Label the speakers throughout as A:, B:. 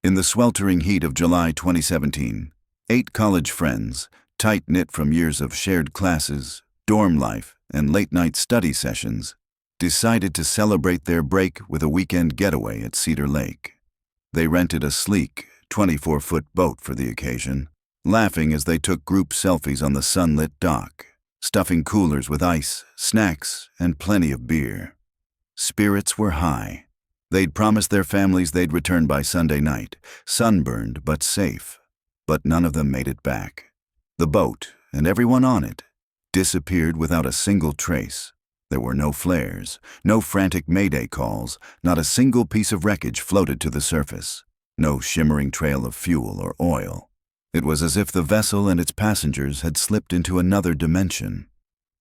A: In the sweltering heat of July 2017, 8 college friends, tight-knit from years of shared classes, dorm life, and late-night study sessions, decided to celebrate their break with a weekend getaway at Cedar Lake. They rented a sleek, 24-foot boat for the occasion, laughing as they took group selfies on the sunlit dock, stuffing coolers with ice, snacks, and plenty of beer. Spirits were high. They'd promised their families they'd return by Sunday night, sunburned but safe. But none of them made it back. The boat, and everyone on it, disappeared without a single trace. There were no flares, no frantic mayday calls, not a single piece of wreckage floated to the surface, no shimmering trail of fuel or oil. It was as if the vessel and its passengers had slipped into another dimension.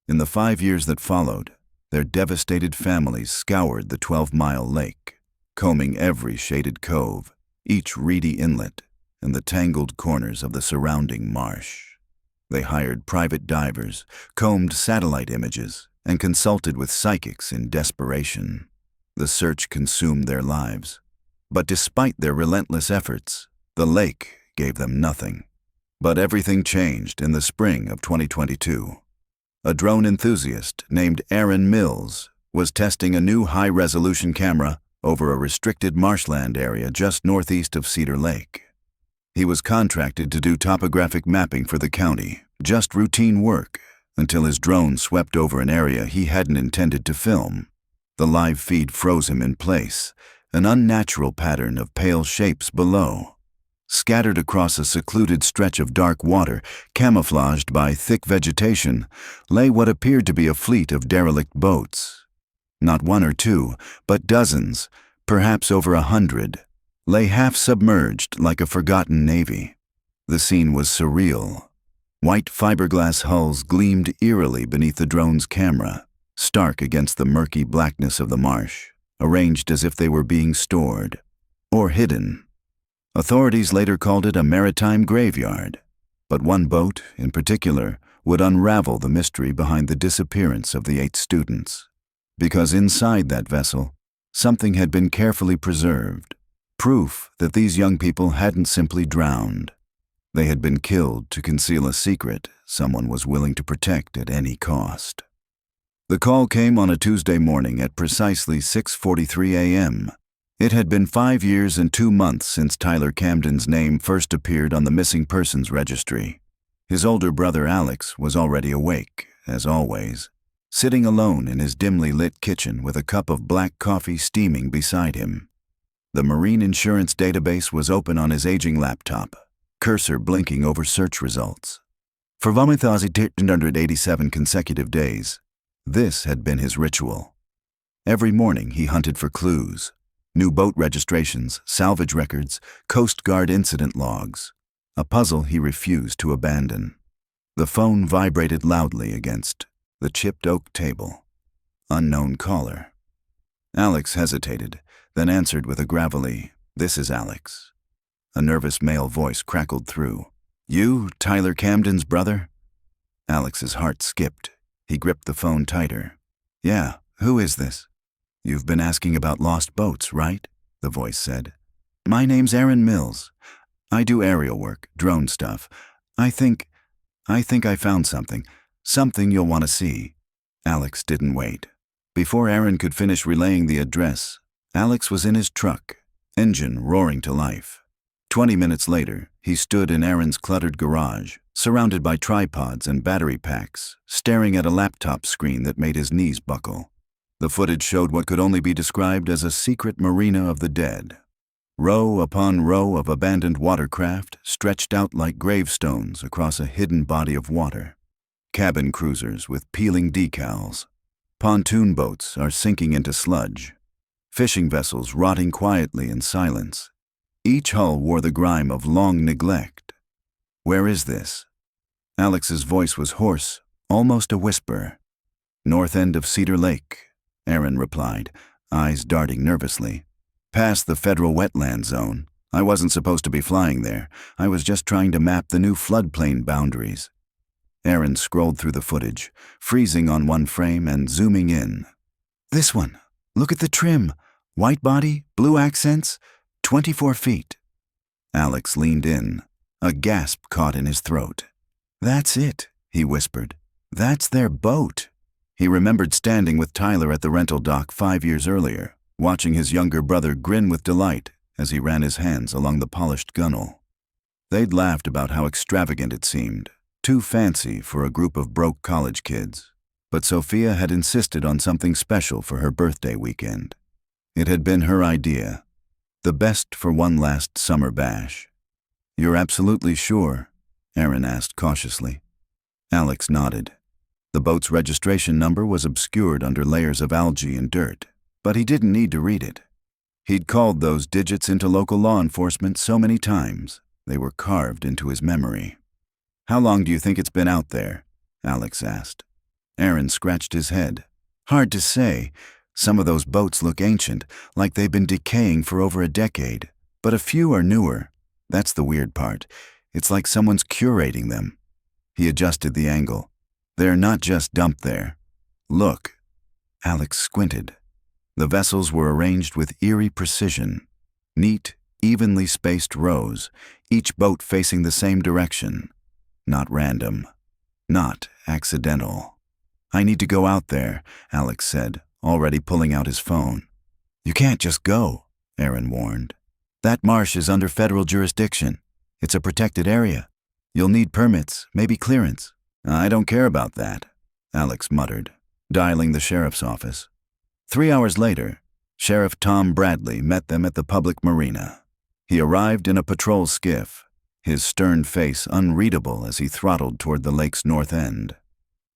A: In the 5 years that followed, their devastated families scoured the 12-mile lake, combing every shaded cove, each reedy inlet, and the tangled corners of the surrounding marsh. They hired private divers, combed satellite images, and consulted with psychics in desperation. The search consumed their lives. But despite their relentless efforts, the lake gave them nothing. But everything changed in the spring of 2022. A drone enthusiast named Aaron Mills was testing a new high-resolution camera over a restricted marshland area just northeast of Cedar Lake. He was contracted to do topographic mapping for the county, just routine work, until his drone swept over an area he hadn't intended to film. The live feed froze him in place, an unnatural pattern of pale shapes below. Scattered across a secluded stretch of dark water, camouflaged by thick vegetation, lay what appeared to be a fleet of derelict boats. Not one or two, but dozens, perhaps over 100, lay half-submerged like a forgotten navy. The scene was surreal. White fiberglass hulls gleamed eerily beneath the drone's camera, stark against the murky blackness of the marsh, arranged as if they were being stored or hidden. Authorities later called it a maritime graveyard, but one boat, in particular, would unravel the mystery behind the disappearance of the 8 students. Because inside that vessel, something had been carefully preserved, proof that these young people hadn't simply drowned. They had been killed to conceal a secret someone was willing to protect at any cost. The call came on a Tuesday morning at precisely 6:43 a.m. It had been 5 years and 2 months since Tyler Camden's name first appeared on the missing persons registry. His older brother Alex was already awake, as always, sitting alone in his dimly lit kitchen with a cup of black coffee steaming beside him. The marine insurance database was open on his aging laptop, cursor blinking over search results. For 1,887 consecutive days, this had been his ritual. Every morning he hunted for clues, new boat registrations, salvage records, Coast Guard incident logs, a puzzle he refused to abandon. The phone vibrated loudly against the chipped oak table. Unknown caller. Alex hesitated, then answered with a gravelly, "This is Alex." A nervous male voice crackled through. "You, Tyler Camden's brother?" Alex's heart skipped. He gripped the phone tighter. "Yeah, who is this?" "You've been asking about lost boats, right?" the voice said. "My name's Aaron Mills. I do aerial work, drone stuff. I think I found something. Something you'll want to see." Alex didn't wait. Before Aaron could finish relaying the address, Alex was in his truck, engine roaring to life. 20 minutes later, he stood in Aaron's cluttered garage, surrounded by tripods and battery packs, staring at a laptop screen that made his knees buckle. The footage showed what could only be described as a secret marina of the dead. Row upon row of abandoned watercraft stretched out like gravestones across a hidden body of water. Cabin cruisers with peeling decals. Pontoon boats are sinking into sludge. Fishing vessels rotting quietly in silence. Each hull wore the grime of long neglect. "Where is this?" Alex's voice was hoarse, almost a whisper. "North end of Cedar Lake," Aaron replied, eyes darting nervously. "Past the federal wetland zone. I wasn't supposed to be flying there. I was just trying to map the new floodplain boundaries." Aaron scrolled through the footage, freezing on one frame and zooming in. "This one. Look at the trim. White body, blue accents, 24 feet. Alex leaned in, a gasp caught in his throat. "That's it," he whispered. "That's their boat." He remembered standing with Tyler at the rental dock 5 years earlier, watching his younger brother grin with delight as he ran his hands along the polished gunnel. They'd laughed about how extravagant it seemed, too fancy for a group of broke college kids. But Sophia had insisted on something special for her birthday weekend. It had been her idea, the best for one last summer bash. "You're absolutely sure?" Aaron asked cautiously. Alex nodded. The boat's registration number was obscured under layers of algae and dirt, but he didn't need to read it. He'd called those digits into local law enforcement so many times, they were carved into his memory. "How long do you think it's been out there?" Alex asked. Aaron scratched his head. "Hard to say. Some of those boats look ancient, like they've been decaying for over a decade, but a few are newer. That's the weird part. It's like someone's curating them." He adjusted the angle. "They're not just dumped there. Look." Alex squinted. The vessels were arranged with eerie precision. Neat, evenly spaced rows, each boat facing the same direction. Not random. Not accidental. "I need to go out there," Alex said, already pulling out his phone. "You can't just go," Aaron warned. "That marsh is under federal jurisdiction. It's a protected area. You'll need permits, maybe clearance." "I don't care about that," Alex muttered, dialing the sheriff's office. 3 hours later, Sheriff Tom Bradley met them at the public marina. He arrived in a patrol skiff, his stern face unreadable as he throttled toward the lake's north end.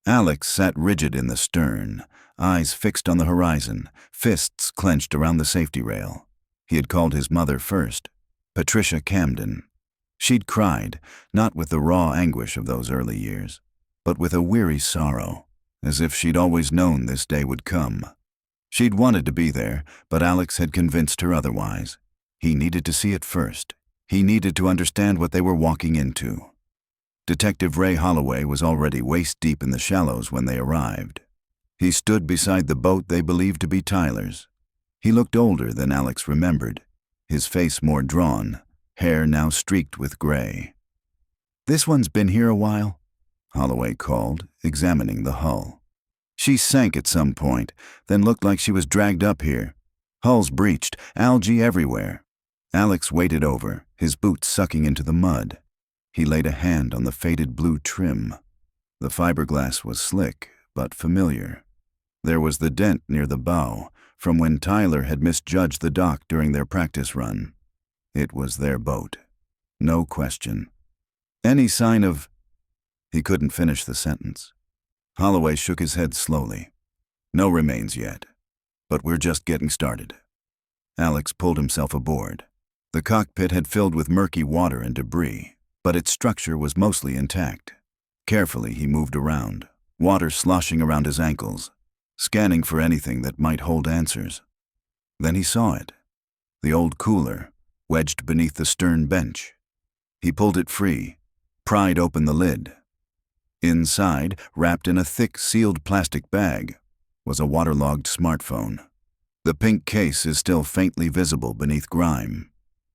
A: Alex sat rigid in the stern, eyes fixed on the horizon, fists clenched around the safety rail. He had called his mother first, Patricia Camden. She'd cried, not with the raw anguish of those early years, but with a weary sorrow, as if she'd always known this day would come. She'd wanted to be there, but Alex had convinced her otherwise. He needed to see it first. He needed to understand what they were walking into. Detective Ray Holloway was already waist-deep in the shallows when they arrived. He stood beside the boat they believed to be Tyler's. He looked older than Alex remembered, his face more drawn, hair now streaked with gray. "This one's been here a while?" Holloway called, examining the hull. "She sank at some point, then looked like she was dragged up here. Hull's breached, algae everywhere." Alex waded over, his boots sucking into the mud. He laid a hand on the faded blue trim. The fiberglass was slick, but familiar. There was the dent near the bow, from when Tyler had misjudged the dock during their practice run. It was their boat. No question. "Any sign of—" He couldn't finish the sentence. Holloway shook his head slowly. "No remains yet, but we're just getting started." Alex pulled himself aboard. The cockpit had filled with murky water and debris, but its structure was mostly intact. Carefully he moved around, water sloshing around his ankles, scanning for anything that might hold answers. Then he saw it. The old cooler, wedged beneath the stern bench. He pulled it free, pried open the lid. Inside, wrapped in a thick, sealed plastic bag, was a waterlogged smartphone. The pink case is still faintly visible beneath grime.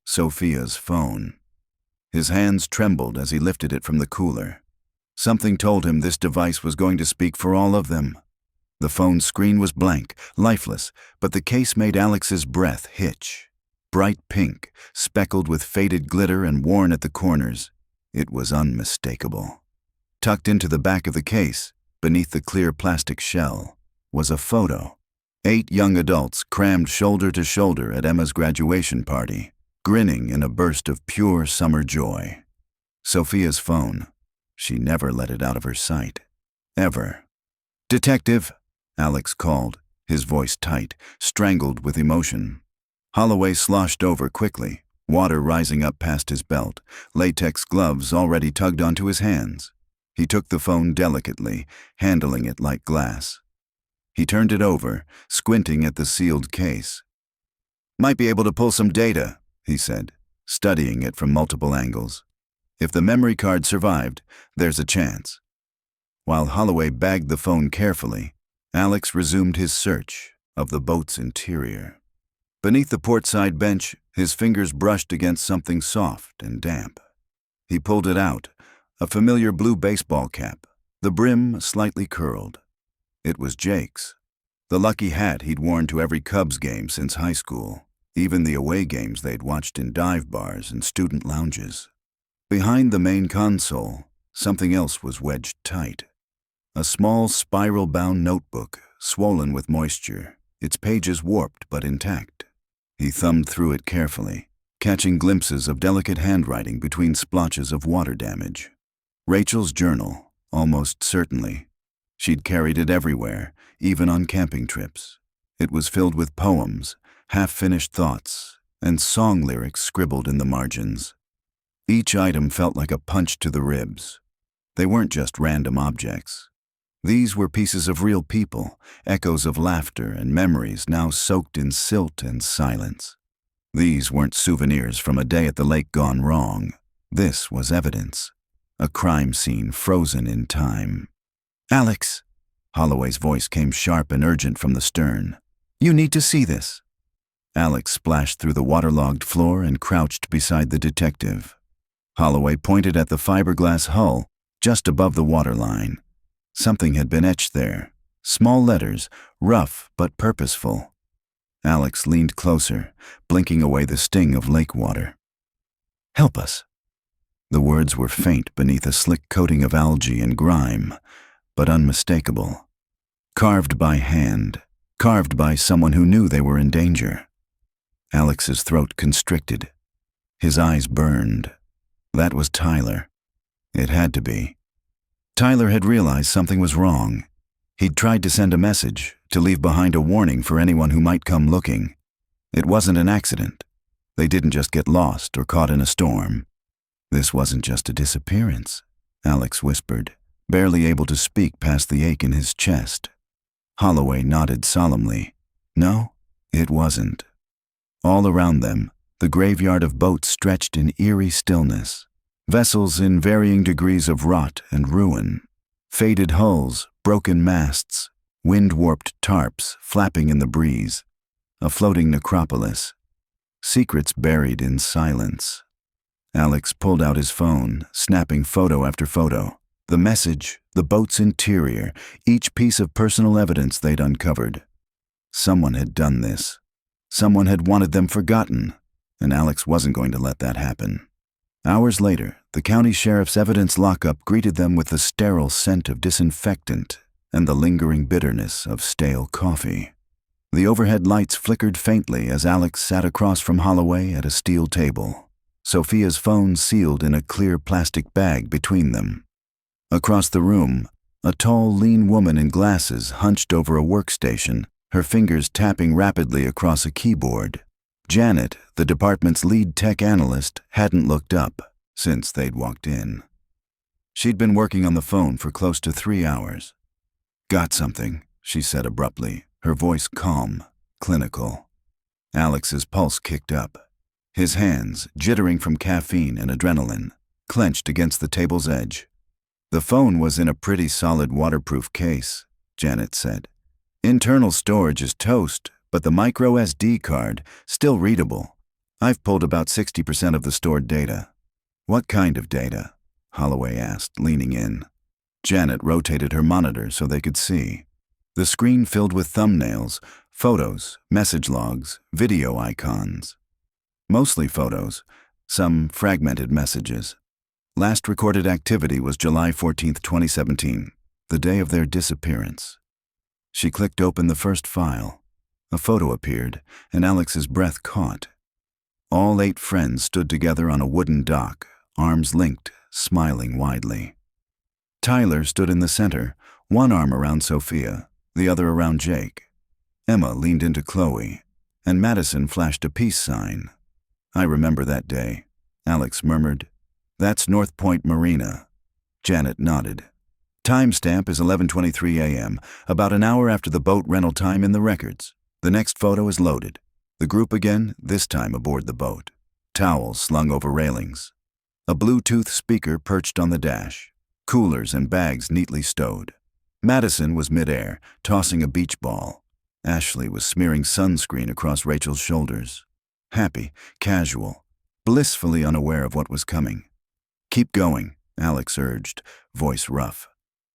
A: Sophia's phone. His hands trembled as he lifted it from the cooler. Something told him this device was going to speak for all of them. The phone's screen was blank, lifeless, but the case made Alex's breath hitch. Bright pink, speckled with faded glitter and worn at the corners, it was unmistakable. Tucked into the back of the case, beneath the clear plastic shell, was a photo. 8 young adults crammed shoulder to shoulder at Emma's graduation party, grinning in a burst of pure summer joy. Sophia's phone. She never let it out of her sight. Ever. "Detective," Alex called, his voice tight, strangled with emotion. Holloway sloshed over quickly, water rising up past his belt, latex gloves already tugged onto his hands. He took the phone delicately, handling it like glass. He turned it over, squinting at the sealed case. "Might be able to pull some data," he said, studying it from multiple angles. "If the memory card survived, there's a chance." While Holloway bagged the phone carefully, Alex resumed his search of the boat's interior. Beneath the portside bench, His fingers brushed against something soft and damp. He pulled it out, a familiar blue baseball cap, the brim slightly curled. It was Jake's. The lucky hat he'd worn to every Cubs game since high school, even the away games they'd watched in dive bars and student lounges. Behind the main console, something else was wedged tight. A small spiral-bound notebook, swollen with moisture, its pages warped but intact. He thumbed through it carefully, catching glimpses of delicate handwriting between splotches of water damage. Rachel's journal, almost certainly. She'd carried it everywhere, even on camping trips. It was filled with poems, half-finished thoughts, and song lyrics scribbled in the margins. Each item felt like a punch to the ribs. They weren't just random objects. These were pieces of real people, echoes of laughter and memories now soaked in silt and silence. These weren't souvenirs from a day at the lake gone wrong. This was evidence. A crime scene frozen in time. "Alex," Holloway's voice came sharp and urgent from the stern. "You need to see this." Alex splashed through the waterlogged floor and crouched beside the detective. Holloway pointed at the fiberglass hull just above the waterline. Something had been etched there. Small letters, rough but purposeful. Alex leaned closer, blinking away the sting of lake water. "Help us." The words were faint beneath a slick coating of algae and grime, but unmistakable. Carved by hand, carved by someone who knew they were in danger. Alex's throat constricted. His eyes burned. That was Tyler. It had to be. Tyler had realized something was wrong. He'd tried to send a message, to leave behind a warning for anyone who might come looking. It wasn't an accident. They didn't just get lost or caught in a storm. This wasn't just a disappearance, Alex whispered, barely able to speak past the ache in his chest. Holloway nodded solemnly. No, it wasn't. All around them, the graveyard of boats stretched in eerie stillness. Vessels in varying degrees of rot and ruin. Faded hulls, broken masts, wind-warped tarps flapping in the breeze. A floating necropolis. Secrets buried in silence. Alex pulled out his phone, snapping photo after photo. The message, the boat's interior, each piece of personal evidence they'd uncovered. Someone had done this. Someone had wanted them forgotten, and Alex wasn't going to let that happen. Hours later, the county sheriff's evidence lockup greeted them with the sterile scent of disinfectant and the lingering bitterness of stale coffee. The overhead lights flickered faintly as Alex sat across from Holloway at a steel table, Sophia's phone sealed in a clear plastic bag between them. Across the room, a tall, lean woman in glasses hunched over a workstation, her fingers tapping rapidly across a keyboard. Janet, the department's lead tech analyst, hadn't looked up since they'd walked in. She'd been working on the phone for close to 3 hours. "Got something," she said abruptly, her voice calm, clinical. Alex's pulse kicked up. His hands, jittering from caffeine and adrenaline, clenched against the table's edge. "The phone was in a pretty solid waterproof case," Janet said. "Internal storage is toast, but the micro SD card, still readable. I've pulled about 60% of the stored data." "What kind of data?" Holloway asked, leaning in. Janet rotated her monitor so they could see. The screen filled with thumbnails, photos, message logs, video icons. Mostly photos, some fragmented messages. Last recorded activity was July 14th, 2017, the day of their disappearance. She clicked open the first file. A photo appeared, and Alex's breath caught. All 8 friends stood together on a wooden dock, arms linked, smiling widely. Tyler stood in the center, one arm around Sophia, the other around Jake. Emma leaned into Chloe, and Madison flashed a peace sign. "I remember that day," Alex murmured. "That's North Point Marina." Janet nodded. "Timestamp is 11:23 a.m., about an hour after the boat rental time in the records. The next photo is loaded. The group again, this time aboard the boat. Towels slung over railings. A Bluetooth speaker perched on the dash. Coolers and bags neatly stowed. Madison was midair, tossing a beach ball. Ashley was smearing sunscreen across Rachel's shoulders. Happy, casual, blissfully unaware of what was coming. "Keep going," Alex urged, voice rough.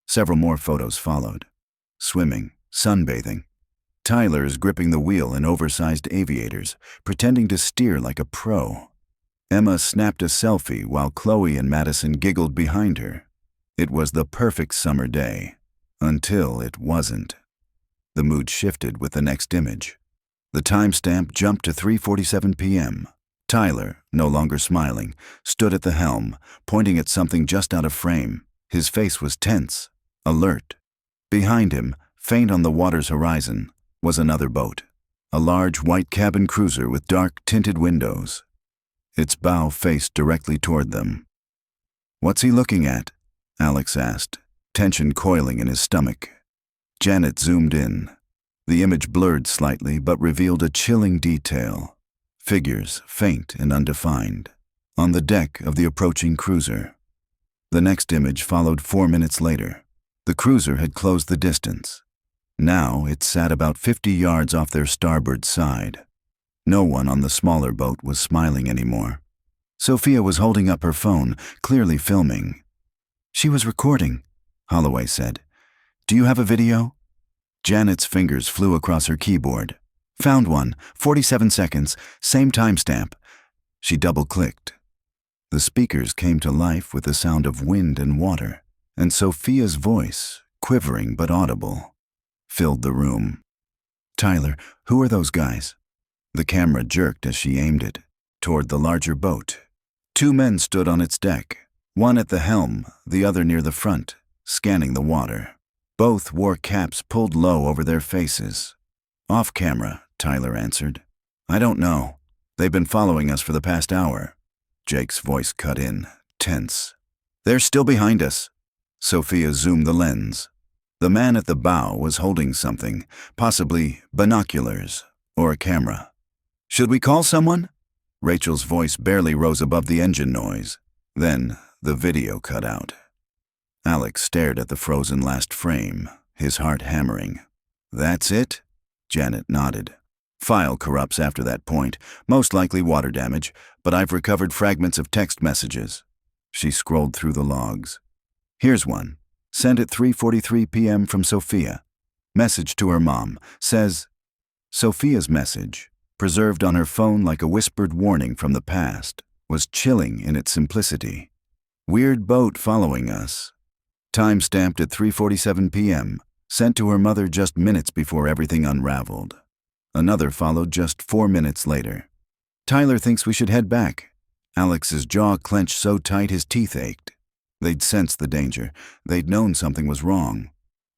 A: Several more photos followed. Swimming, sunbathing. Tyler's gripping the wheel in oversized aviators, pretending to steer like a pro. Emma snapped a selfie while Chloe and Madison giggled behind her. It was the perfect summer day. Until it wasn't. The mood shifted with the next image. The timestamp jumped to 3:47 p.m. Tyler, no longer smiling, stood at the helm, pointing at something just out of frame. His face was tense, alert. Behind him, faint on the water's horizon, was another boat. A large white cabin cruiser with dark tinted windows. Its bow faced directly toward them. "What's he looking at?" Alex asked, tension coiling in his stomach. Janet zoomed in. The image blurred slightly but revealed a chilling detail. Figures, faint and undefined, on the deck of the approaching cruiser. The next image followed 4 minutes later. The cruiser had closed the distance. Now it sat about 50 yards off their starboard side. No one on the smaller boat was smiling anymore. Sophia was holding up her phone, clearly filming. "She was recording," Holloway said. "Do you have a video?" Janet's fingers flew across her keyboard. "Found one, 47 seconds, same timestamp." She double-clicked. The speakers came to life with the sound of wind and water, and Sophia's voice, quivering but audible, filled the room. "Tyler, who are those guys?" The camera jerked as she aimed it, toward the larger boat. 2 men stood on its deck, one at the helm, the other near the front, scanning the water. Both wore caps pulled low over their faces. "Off camera," Tyler answered. "I don't know. They've been following us for the past hour." Jake's voice cut in, tense. "They're still behind us." Sophia zoomed the lens. The man at the bow was holding something, possibly binoculars or a camera. "Should we call someone?" Rachel's voice barely rose above the engine noise. Then the video cut out. Alex stared at the frozen last frame, his heart hammering. "That's it?" Janet nodded. "File corrupts after that point, most likely water damage, but I've recovered fragments of text messages." She scrolled through the logs. "Here's one. Sent at 3:43 p.m. from Sophia. Message to her mom. Says..." Sophia's message, preserved on her phone like a whispered warning from the past, was chilling in its simplicity. "Weird boat following us. Time stamped at 3:47 p.m., sent to her mother just minutes before everything unraveled." Another followed just 4 minutes later. "Tyler thinks we should head back." Alex's jaw clenched so tight his teeth ached. They'd sensed the danger. They'd known something was wrong.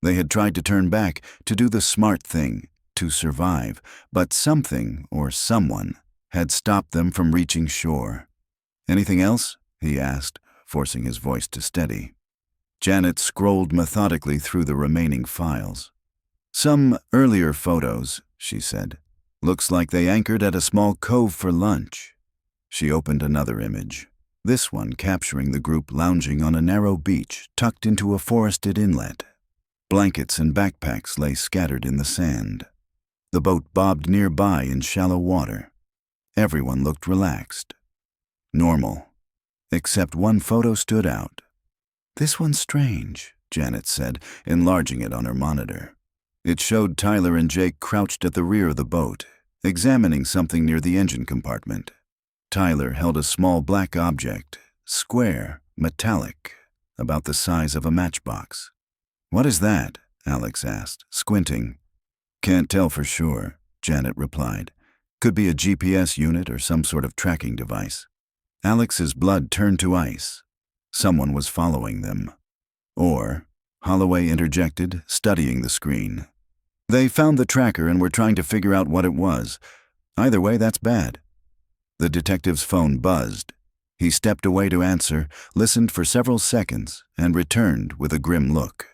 A: They had tried to turn back, to do the smart thing, to survive, but something or someone had stopped them from reaching shore. "Anything else?" he asked, forcing his voice to steady. Janet scrolled methodically through the remaining files. "Some earlier photos," she said. "Looks like they anchored at a small cove for lunch." She opened another image, this one capturing the group lounging on a narrow beach tucked into a forested inlet. Blankets and backpacks lay scattered in the sand. The boat bobbed nearby in shallow water. Everyone looked relaxed. Normal. Except one photo stood out. "This one's strange," Janet said, enlarging it on her monitor. It showed Tyler and Jake crouched at the rear of the boat, examining something near the engine compartment. Tyler held a small black object, square, metallic, about the size of a matchbox. "What is that?" Alex asked, squinting. "Can't tell for sure," Janet replied. "Could be a GPS unit or some sort of tracking device." Alex's blood turned to ice. Someone was following them. Or, Holloway interjected, studying the screen. "They found the tracker and were trying to figure out what it was. Either way, that's bad." The detective's phone buzzed. He stepped away to answer, listened for several seconds, and returned with a grim look.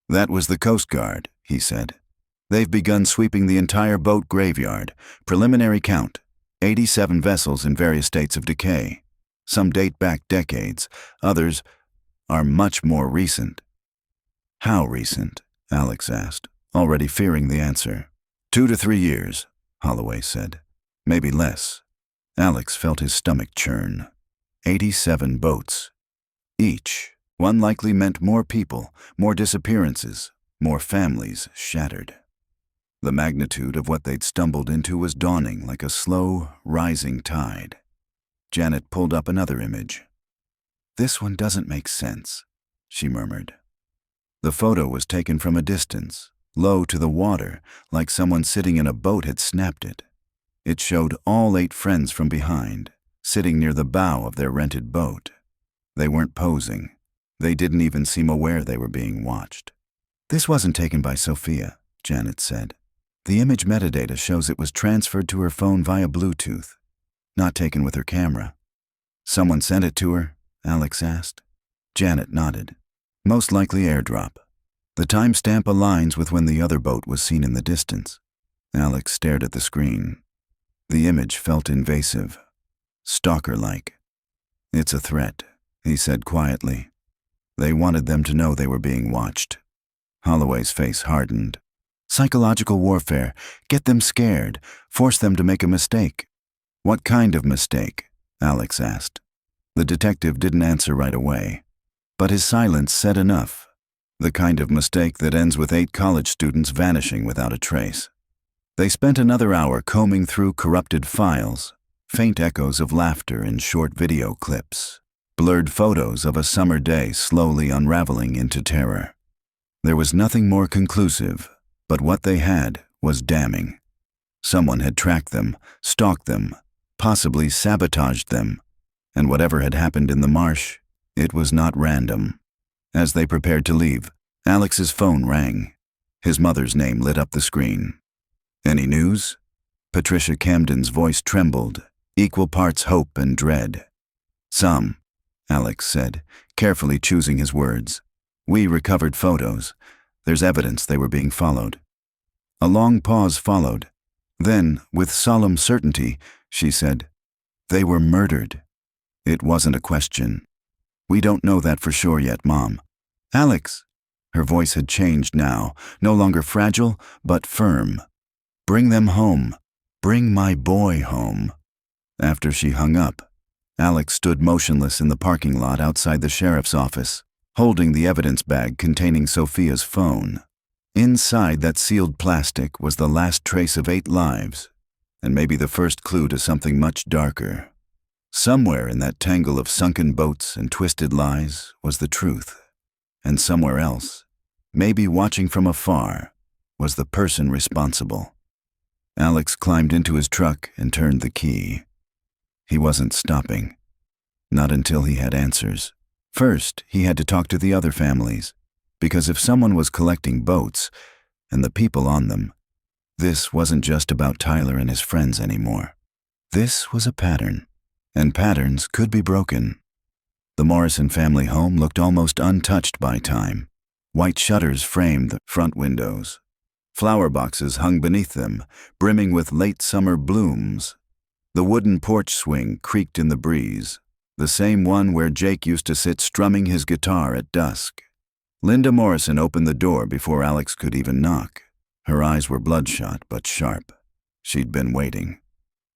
A: "That was the Coast Guard," he said. "They've begun sweeping the entire boat graveyard. Preliminary count, 87 vessels in various states of decay. Some date back decades, others are much more recent." "How recent?" Alex asked, already fearing the answer. 2 to 3 years, Holloway said. Maybe less. Alex felt his stomach churn. 87 boats. Each one likely meant more people, more disappearances, more families shattered. The magnitude of what they'd stumbled into was dawning like a slow, rising tide. Janet pulled up another image. "This one doesn't make sense," she murmured. The photo was taken from a distance, low to the water, like someone sitting in a boat had snapped it. It showed all 8 friends from behind, sitting near the bow of their rented boat. They weren't posing. They didn't even seem aware they were being watched. "This wasn't taken by Sophia," Janet said. "The image metadata shows it was transferred to her phone via Bluetooth, not taken with her camera." "Someone sent it to her?" Alex asked. Janet nodded. "Most likely airdrop. The timestamp aligns with when the other boat was seen in the distance." Alex stared at the screen. The image felt invasive, stalker-like. "It's a threat," he said quietly. They wanted them to know they were being watched. Holloway's face hardened. "Psychological warfare. Get them scared. Force them to make a mistake." "What kind of mistake?" Alex asked. The detective didn't answer right away, but his silence said enough. The kind of mistake that ends with 8 college students vanishing without a trace. They spent another hour combing through corrupted files, faint echoes of laughter in short video clips, blurred photos of a summer day slowly unraveling into terror. There was nothing more conclusive, but what they had was damning. Someone had tracked them, stalked them, possibly sabotaged them, and whatever had happened in the marsh, it was not random. As they prepared to leave, Alex's phone rang. His mother's name lit up the screen. "Any news?" Patricia Camden's voice trembled, equal parts hope and dread. "Some," Alex said, carefully choosing his words. "We recovered photos. There's evidence they were being followed." A long pause followed. Then, with solemn certainty, she said, "They were murdered." It wasn't a question. "We don't know that for sure yet, Mom." "Alex." Her voice had changed now, no longer fragile, but firm. "Bring them home. Bring my boy home." After she hung up, Alex stood motionless in the parking lot outside the sheriff's office, holding the evidence bag containing Sophia's phone. Inside that sealed plastic was the last trace of 8 lives, and maybe the first clue to something much darker. Somewhere in that tangle of sunken boats and twisted lies was the truth. And somewhere else, maybe watching from afar, was the person responsible. Alex climbed into his truck and turned the key. He wasn't stopping. Not until he had answers. First, he had to talk to the other families, because if someone was collecting boats, and the people on them, this wasn't just about Tyler and his friends anymore. This was a pattern. And patterns could be broken. The Morrison family home looked almost untouched by time. White shutters framed the front windows. Flower boxes hung beneath them, brimming with late summer blooms. The wooden porch swing creaked in the breeze, the same one where Jake used to sit strumming his guitar at dusk. Linda Morrison opened the door before Alex could even knock. Her eyes were bloodshot but sharp. She'd been waiting.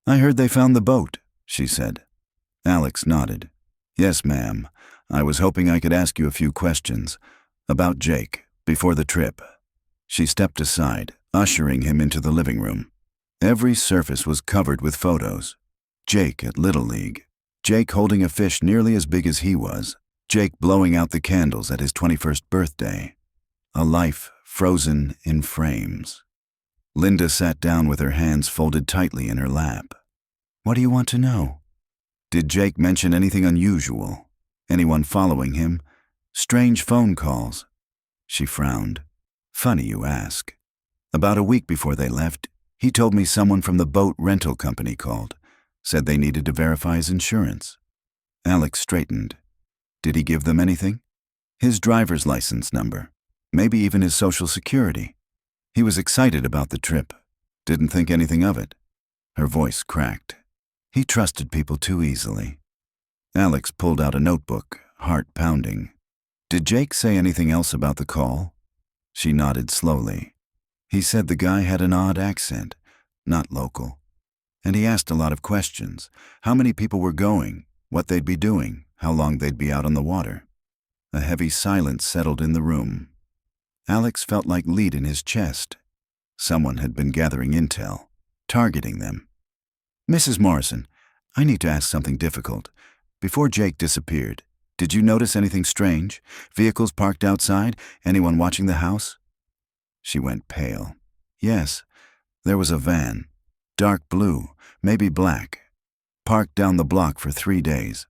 A: "I heard they found the boat," she said. Alex nodded. "Yes, ma'am. I was hoping I could ask you a few questions about Jake before the trip." She stepped aside, ushering him into the living room. Every surface was covered with photos. Jake at Little League. Jake holding a fish nearly as big as he was. Jake blowing out the candles at his 21st birthday. A life frozen in frames. Linda sat down with her hands folded tightly in her lap. "What do you want to know?" "Did Jake mention anything unusual? Anyone following him? Strange phone calls?" She frowned. "Funny you ask. About a week before they left, he told me someone from the boat rental company called, said they needed to verify his insurance." Alex straightened. "Did he give them anything?" "His driver's license number. Maybe even his social security. He was excited about the trip. Didn't think anything of it." Her voice cracked. "He trusted people too easily." Alex pulled out a notebook, heart pounding. "Did Jake say anything else about the call?" She nodded slowly. "He said the guy had an odd accent, not local." And he asked a lot of questions. How many people were going, what they'd be doing, how long they'd be out on the water. A heavy silence settled in the room. Alex felt like lead in his chest. Someone had been gathering intel, targeting them. Mrs. Morrison, I need to ask something difficult. Before Jake disappeared, did you notice anything strange? Vehicles parked outside? Anyone watching the house? She went pale. Yes, there was a van. Dark blue, maybe black. Parked down the block for 3 days.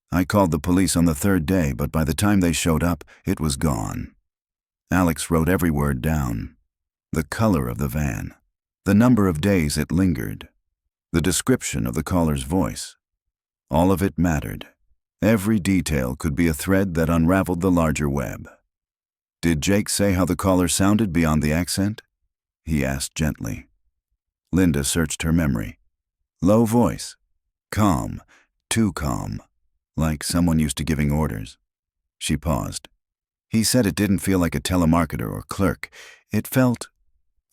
A: I called the police on the 3rd day, but by the time they showed up, it was gone. Alex wrote every word down. The color of the van. The number of days it lingered. The description of the caller's voice. All of it mattered. Every detail could be a thread that unraveled the larger web. Did Jake say how the caller sounded beyond the accent? He asked gently. Linda searched her memory. Low voice. Calm. Too calm. Like someone used to giving orders. She paused. He said it didn't feel like a telemarketer or clerk. It felt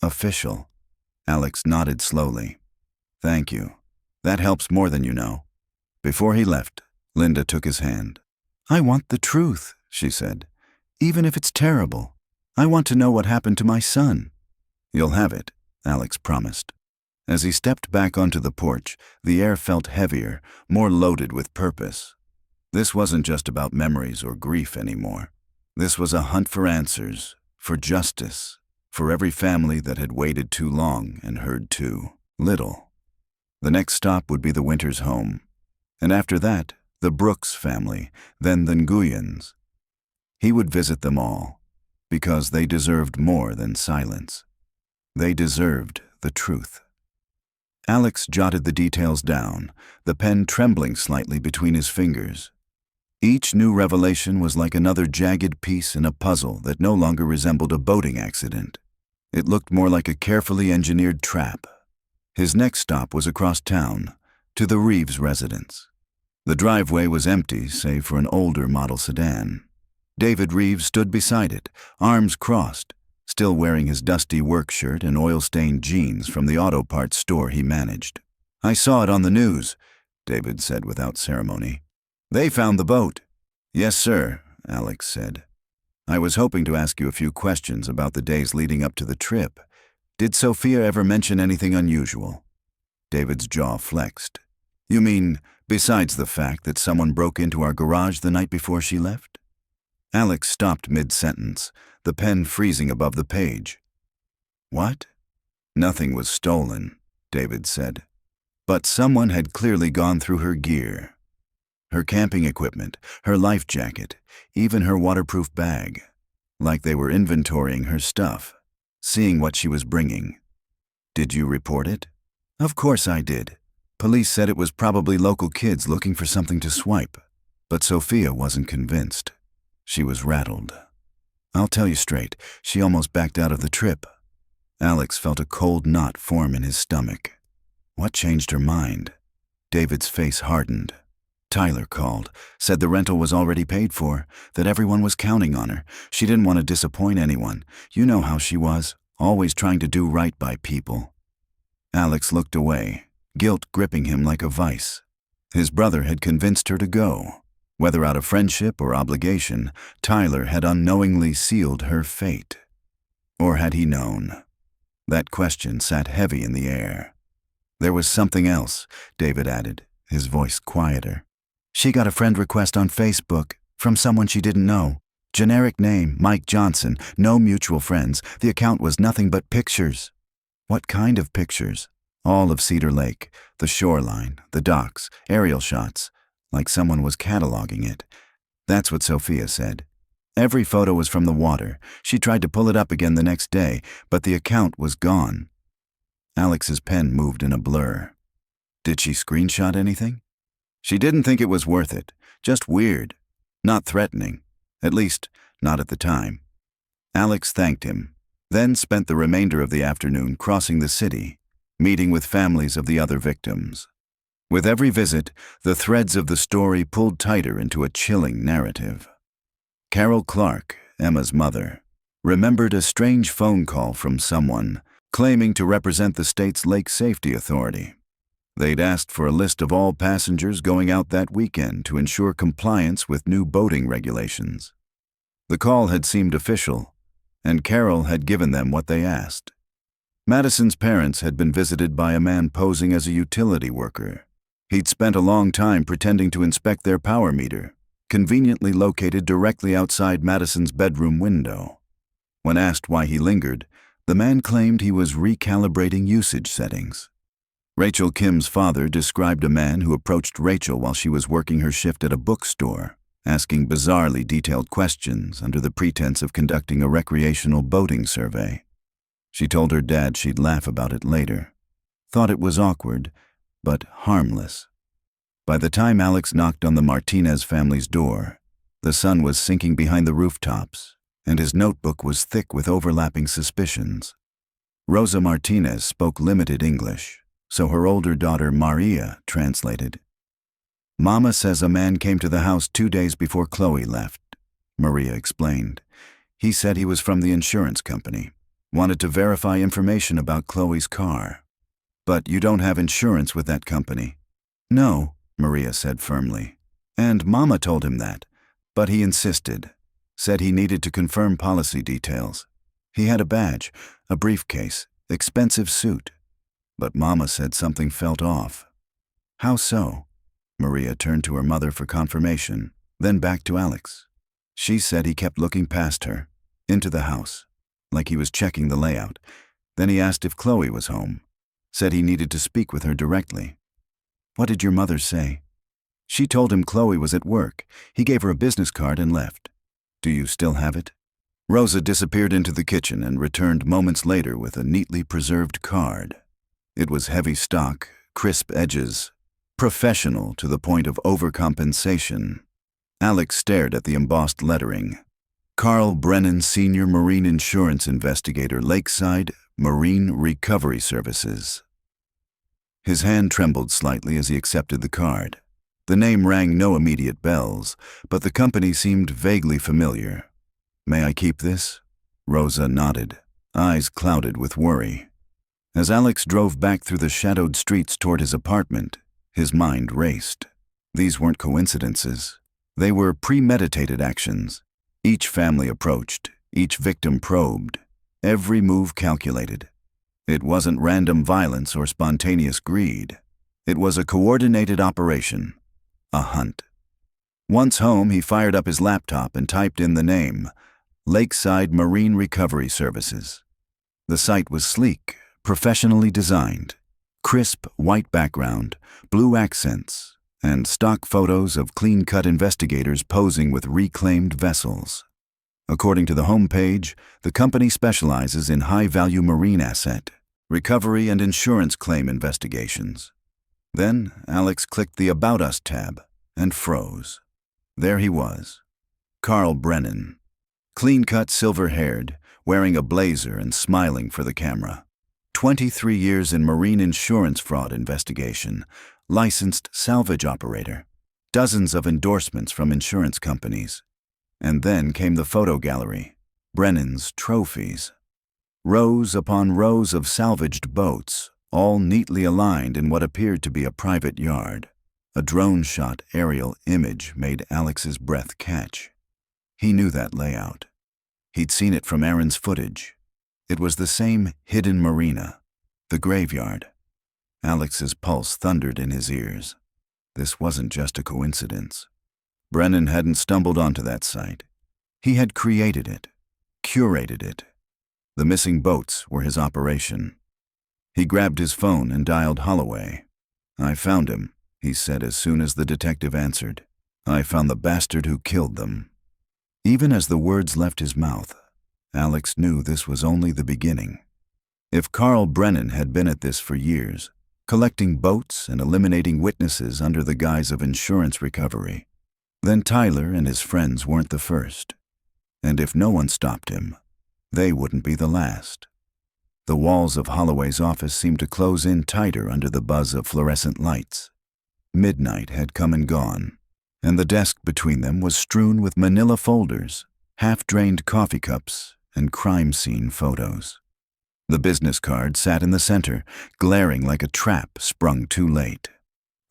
A: official. Alex nodded slowly. Thank you. That helps more than you know. Before he left, Linda took his hand. I want the truth, she said. Even if it's terrible. I want to know what happened to my son. You'll have it, Alex promised. As he stepped back onto the porch, the air felt heavier, more loaded with purpose. This wasn't just about memories or grief anymore. This was a hunt for answers, for justice, for every family that had waited too long and heard too little. The next stop would be the Winters home, and after that, the Brooks family, then the Nguyens. He would visit them all, because they deserved more than silence. They deserved the truth. Alex jotted the details down, the pen trembling slightly between his fingers. Each new revelation was like another jagged piece in a puzzle that no longer resembled a boating accident. It looked more like a carefully engineered trap. His next stop was across town, to the Reeves residence. The driveway was empty, save for an older model sedan. David Reeves stood beside it, arms crossed, still wearing his dusty work shirt and oil-stained jeans from the auto parts store he managed. I saw it on the news, David said without ceremony. They found the boat. Yes, sir, Alex said. I was hoping to ask you a few questions about the days leading up to the trip. Did Sophia ever mention anything unusual? David's jaw flexed. You mean, besides the fact that someone broke into our garage the night before she left? Alex stopped mid-sentence, the pen freezing above the page. What? Nothing was stolen, David said. But someone had clearly gone through her gear. Her camping equipment, her life jacket, even her waterproof bag. Like they were inventorying her stuff, seeing what she was bringing. Did you report it? Of course I did. Police said it was probably local kids looking for something to swipe. But Sophia wasn't convinced. She was rattled. I'll tell you straight, she almost backed out of the trip. Alex felt a cold knot form in his stomach. What changed her mind? David's face hardened. Tyler called, said the rental was already paid for, that everyone was counting on her. She didn't want to disappoint anyone. You know how she was, always trying to do right by people. Alex looked away, guilt gripping him like a vice. His brother had convinced her to go. Whether out of friendship or obligation, Tyler had unknowingly sealed her fate. Or had he known? That question sat heavy in the air. There was something else, David added, his voice quieter. She got a friend request on Facebook from someone she didn't know. Generic name, Mike Johnson, no mutual friends. The account was nothing but pictures. What kind of pictures? All of Cedar Lake, the shoreline, the docks, aerial shots. Like someone was cataloging it. That's what Sophia said. Every photo was from the water. She tried to pull it up again the next day, but the account was gone. Alex's pen moved in a blur. Did she screenshot anything? She didn't think it was worth it. Just weird. Not threatening. At least, not at the time. Alex thanked him, then spent the remainder of the afternoon crossing the city, meeting with families of the other victims. With every visit, the threads of the story pulled tighter into a chilling narrative. Carol Clark, Emma's mother, remembered a strange phone call from someone claiming to represent the state's Lake Safety Authority. They'd asked for a list of all passengers going out that weekend to ensure compliance with new boating regulations. The call had seemed official, and Carol had given them what they asked. Madison's parents had been visited by a man posing as a utility worker. He'd spent a long time pretending to inspect their power meter, conveniently located directly outside Madison's bedroom window. When asked why he lingered, the man claimed he was recalibrating usage settings. Rachel Kim's father described a man who approached Rachel while she was working her shift at a bookstore, asking bizarrely detailed questions under the pretense of conducting a recreational boating survey. She told her dad she'd laugh about it later. Thought it was awkward, but harmless. By the time Alex knocked on the Martinez family's door, the sun was sinking behind the rooftops, and his notebook was thick with overlapping suspicions. Rosa Martinez spoke limited English, so her older daughter Maria translated. "Mama says a man came to the house 2 days before Chloe left," Maria explained. "He said he was from the insurance company. Wanted to verify information about Chloe's car. But you don't have insurance with that company." "No," Maria said firmly. "And Mama told him that, but he insisted. Said he needed to confirm policy details. He had a badge, a briefcase, expensive suit. But Mama said something felt off." "How so?" Maria turned to her mother for confirmation, then back to Alex. She said he kept looking past her, into the house, like he was checking the layout. Then he asked if Chloe was home. Said he needed to speak with her directly. "What did your mother say?" "She told him Chloe was at work. He gave her a business card and left." "Do you still have it?" Rosa disappeared into the kitchen and returned moments later with a neatly preserved card. It was heavy stock, crisp edges, professional to the point of overcompensation. Alex stared at the embossed lettering. Carl Brennan, Senior Marine Insurance Investigator, Lakeside Marine Recovery Services. His hand trembled slightly as he accepted the card. The name rang no immediate bells, but the company seemed vaguely familiar. "May I keep this?" Rosa nodded, eyes clouded with worry. As Alex drove back through the shadowed streets toward his apartment, his mind raced. These weren't coincidences. They were premeditated actions. Each family approached, each victim probed, every move calculated. It wasn't random violence or spontaneous greed. It was a coordinated operation, a hunt. Once home, he fired up his laptop and typed in the name, Lakeside Marine Recovery Services. The site was sleek, professionally designed, crisp white background, blue accents, and stock photos of clean-cut investigators posing with reclaimed vessels. According to the homepage, the company specializes in high-value marine asset, recovery and insurance claim investigations. Then Alex clicked the About Us tab and froze. There he was, Carl Brennan, clean-cut, silver-haired, wearing a blazer and smiling for the camera. 23 years in marine insurance fraud investigation, licensed salvage operator, dozens of endorsements from insurance companies. And then came the photo gallery, Brennan's trophies. Rows upon rows of salvaged boats, all neatly aligned in what appeared to be a private yard. A drone-shot aerial image made Alex's breath catch. He knew that layout. He'd seen it from Aaron's footage. It was the same hidden marina, the graveyard. Alex's pulse thundered in his ears. This wasn't just a coincidence. Brennan hadn't stumbled onto that site. He had created it, curated it. The missing boats were his operation. He grabbed his phone and dialed Holloway. "I found him," he said as soon as the detective answered. "I found the bastard who killed them." Even as the words left his mouth, Alex knew this was only the beginning. If Carl Brennan had been at this for years, collecting boats and eliminating witnesses under the guise of insurance recovery, then Tyler and his friends weren't the first. And if no one stopped him, they wouldn't be the last. The walls of Holloway's office seemed to close in tighter under the buzz of fluorescent lights. Midnight had come and gone, and the desk between them was strewn with manila folders, half-drained coffee cups, and crime scene photos. The business card sat in the center, glaring like a trap sprung too late.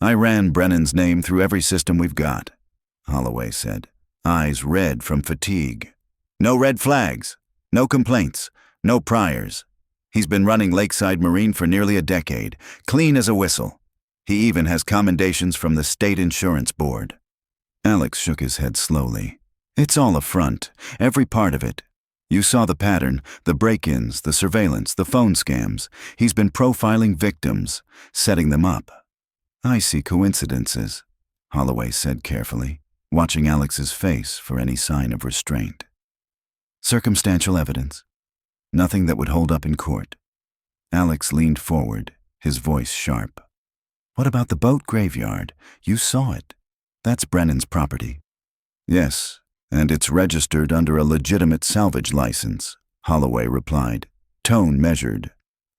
A: I ran Brennan's name through every system we've got, Holloway said, eyes red from fatigue. No red flags, no complaints, no priors. He's been running Lakeside Marine for nearly a decade, clean as a whistle. He even has commendations from the State Insurance Board. Alex shook his head slowly. It's all a front, every part of it. You saw the pattern, the break-ins, the surveillance, the phone scams. He's been profiling victims, setting them up. I see coincidences, Holloway said carefully, watching Alex's face for any sign of restraint. Circumstantial evidence. Nothing that would hold up in court. Alex leaned forward, his voice sharp. What about the boat graveyard? You saw it. That's Brennan's property. Yes, and it's registered under a legitimate salvage license, Holloway replied, tone measured.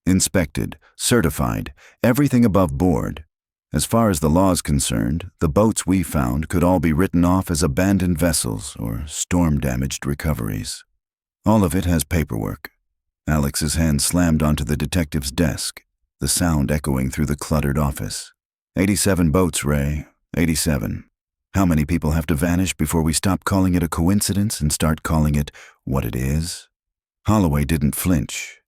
A: Inspected, certified, everything above board. As far as the law's concerned, the boats we found could all be written off as abandoned vessels or storm-damaged recoveries. All of it has paperwork. Alex's hand slammed onto the detective's desk, the sound echoing through the cluttered office. 87 boats, Ray. 87. How many people have to vanish before we stop calling it a coincidence and start calling it what it is? Holloway didn't flinch.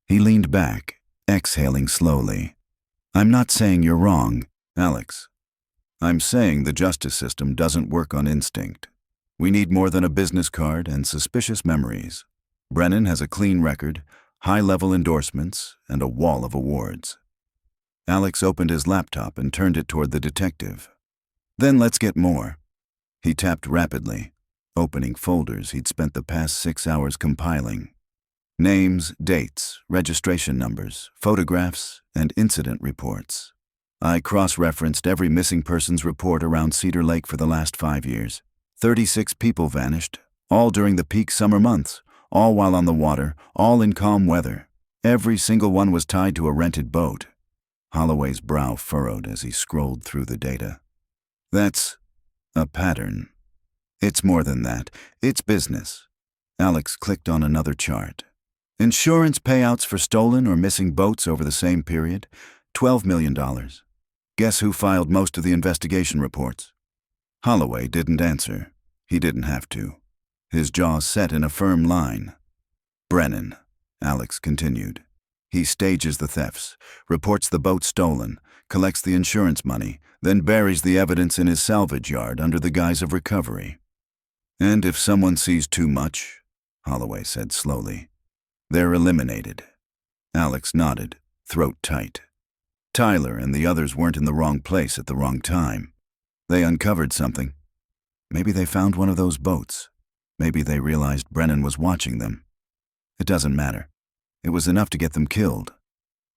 A: He leaned back, exhaling slowly. I'm not saying you're wrong, Alex. I'm saying the justice system doesn't work on instinct. We need more than a business card and suspicious memories. Brennan has a clean record, high-level endorsements, and a wall of awards. Alex opened his laptop and turned it toward the detective. Then let's get more. He tapped rapidly, opening folders he'd spent the past 6 hours compiling. Names, dates, registration numbers, photographs, and incident reports. I cross-referenced every missing persons report around Cedar Lake for the last 5 years. 36 people vanished, all during the peak summer months, all while on the water, all in calm weather. Every single one was tied to a rented boat. Holloway's brow furrowed as he scrolled through the data. That's a pattern. It's more than that. It's business. Alex clicked on another chart. Insurance payouts for stolen or missing boats over the same period, $12 million. Guess who filed most of the investigation reports? Holloway didn't answer. He didn't have to. His jaw set in a firm line. Brennan, Alex continued. He stages the thefts, reports the boat stolen, collects the insurance money, then buries the evidence in his salvage yard under the guise of recovery. And if someone sees too much, Holloway said slowly, they're eliminated. Alex nodded, throat tight. Tyler and the others weren't in the wrong place at the wrong time. They uncovered something. Maybe they found one of those boats. Maybe they realized Brennan was watching them. It doesn't matter. It was enough to get them killed.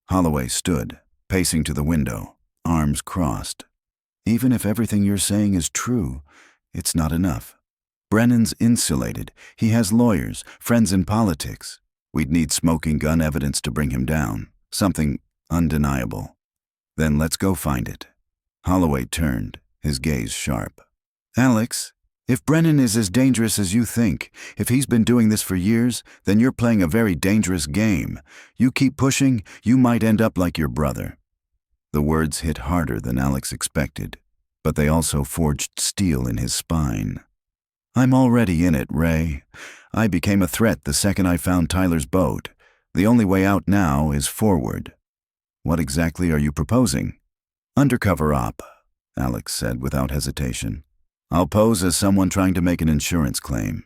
A: Holloway stood, pacing to the window, arms crossed. Even if everything you're saying is true, it's not enough. Brennan's insulated. He has lawyers, friends in politics. We'd need smoking gun evidence to bring him down, something undeniable. Then let's go find it. Holloway turned, his gaze sharp. Alex, if Brennan is as dangerous as you think, if he's been doing this for years, then you're playing a very dangerous game. You keep pushing, you might end up like your brother. The words hit harder than Alex expected, but they also forged steel in his spine. I'm already in it, Ray. I became a threat the second I found Tyler's boat. The only way out now is forward. What exactly are you proposing? Undercover op, Alex said without hesitation. I'll pose as someone trying to make an insurance claim.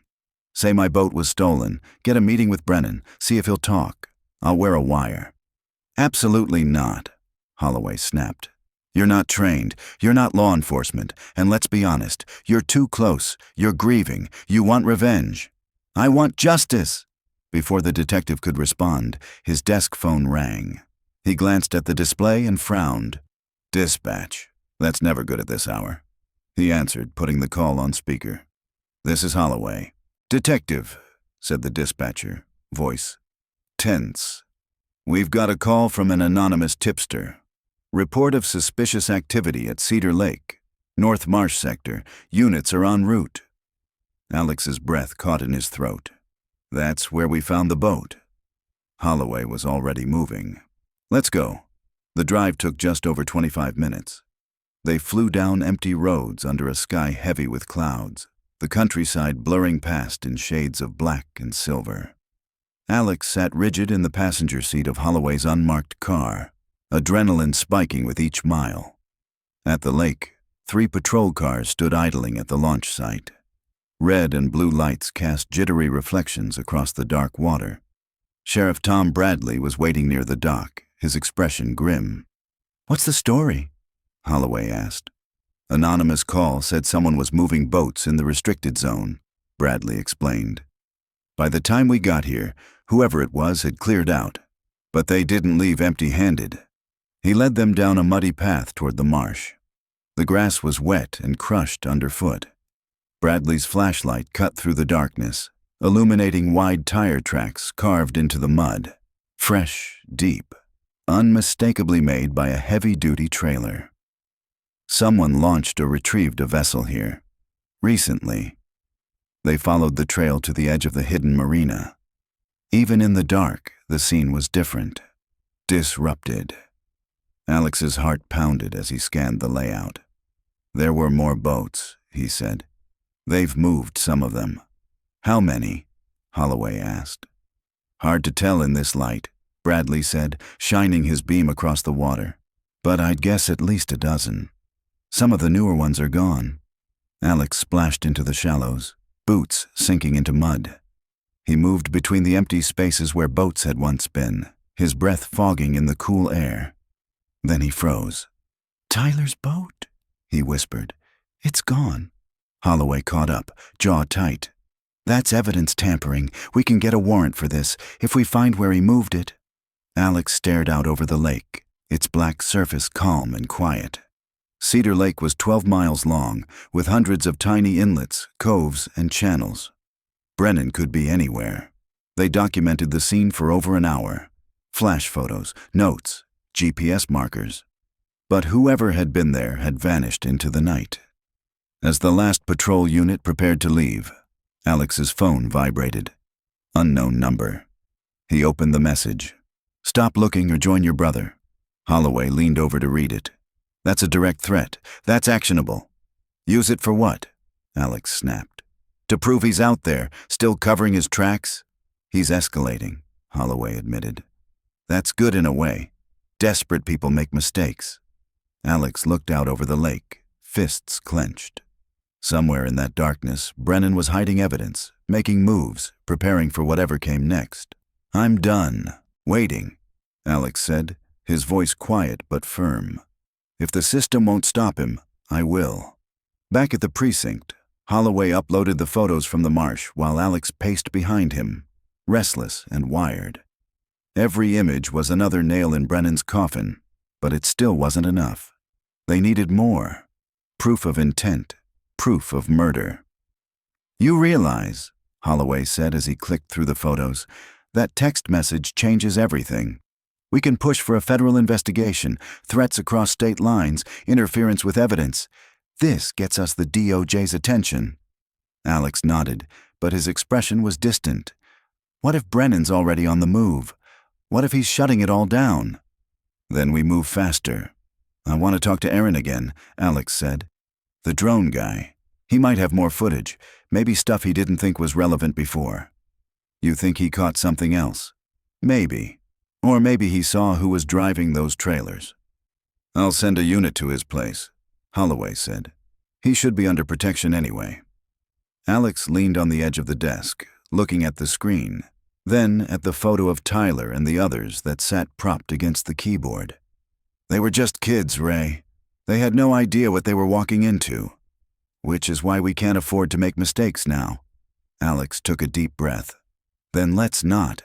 A: Say my boat was stolen, get a meeting with Brennan, see if he'll talk. I'll wear a wire. Absolutely not, Holloway snapped. You're not trained, you're not law enforcement, and let's be honest, you're too close, you're grieving, you want revenge. I want justice! Before the detective could respond, his desk phone rang. He glanced at the display and frowned. Dispatch. That's never good at this hour. He answered, putting the call on speaker. This is Holloway. Detective, said the dispatcher, voice tense. We've got a call from an anonymous tipster. Report of suspicious activity at Cedar Lake. North Marsh sector. Units are en route. Alex's breath caught in his throat. That's where we found the boat. Holloway was already moving. "Let's go." The drive took just over 25 minutes. They flew down empty roads under a sky heavy with clouds, the countryside blurring past in shades of black and silver. Alex sat rigid in the passenger seat of Holloway's unmarked car, adrenaline spiking with each mile. At the lake, 3 patrol cars stood idling at the launch site. Red and blue lights cast jittery reflections across the dark water. Sheriff Tom Bradley was waiting near the dock, his expression grim. "What's the story?" Holloway asked. "Anonymous call said someone was moving boats in the restricted zone," Bradley explained. "By the time we got here, whoever it was had cleared out, but they didn't leave empty-handed." He led them down a muddy path toward the marsh. The grass was wet and crushed underfoot. Bradley's flashlight cut through the darkness, illuminating wide tire tracks carved into the mud, fresh, deep, unmistakably made by a heavy-duty trailer. Someone launched or retrieved a vessel here. Recently. They followed the trail to the edge of the hidden marina. Even in the dark, the scene was different. Disrupted. Alex's heart pounded as he scanned the layout. "There were more boats," he said. "They've moved some of them." "How many?" Holloway asked. "Hard to tell in this light," Bradley said, shining his beam across the water. "But I'd guess at least a dozen. Some of the newer ones are gone." Alex splashed into the shallows, boots sinking into mud. He moved between the empty spaces where boats had once been, his breath fogging in the cool air. Then he froze. "Tyler's boat?" he whispered. "It's gone." Holloway caught up, jaw tight. "That's evidence tampering. We can get a warrant for this, if we find where he moved it." Alex stared out over the lake, its black surface calm and quiet. Cedar Lake was 12 miles long, with hundreds of tiny inlets, coves, and channels. Brennan could be anywhere. They documented the scene for over an hour. Flash photos, notes, GPS markers. But whoever had been there had vanished into the night. As the last patrol unit prepared to leave, Alex's phone vibrated. Unknown number. He opened the message. "Stop looking or join your brother." Holloway leaned over to read it. "That's a direct threat. That's actionable." "Use it for what?" Alex snapped. "To prove he's out there, still covering his tracks?" "He's escalating," Holloway admitted. "That's good in a way. Desperate people make mistakes." Alex looked out over the lake, fists clenched. Somewhere in that darkness, Brennan was hiding evidence, making moves, preparing for whatever came next. "I'm done. Waiting," Alex said, his voice quiet but firm. "If the system won't stop him, I will." Back at the precinct, Holloway uploaded the photos from the marsh while Alex paced behind him, restless and wired. Every image was another nail in Brennan's coffin, but it still wasn't enough. They needed more. Proof of intent. Proof of murder. "You realize," Holloway said as he clicked through the photos, "that text message changes everything. We can push for a federal investigation, threats across state lines, interference with evidence. This gets us the DOJ's attention." Alex nodded, but his expression was distant. What if Brennan's already on the move? What if he's shutting it all down? "Then we move faster." "I want to talk to Aaron again," Alex said. "The drone guy. He might have more footage, maybe stuff he didn't think was relevant before." "You think he caught something else?" "Maybe. Or maybe he saw who was driving those trailers." "I'll send a unit to his place," Holloway said. "He should be under protection anyway." Alex leaned on the edge of the desk, looking at the screen, then at the photo of Tyler and the others that sat propped against the keyboard. "They were just kids, Ray. They had no idea what they were walking into. Which is why we can't afford to make mistakes now." Alex took a deep breath. "Then let's not.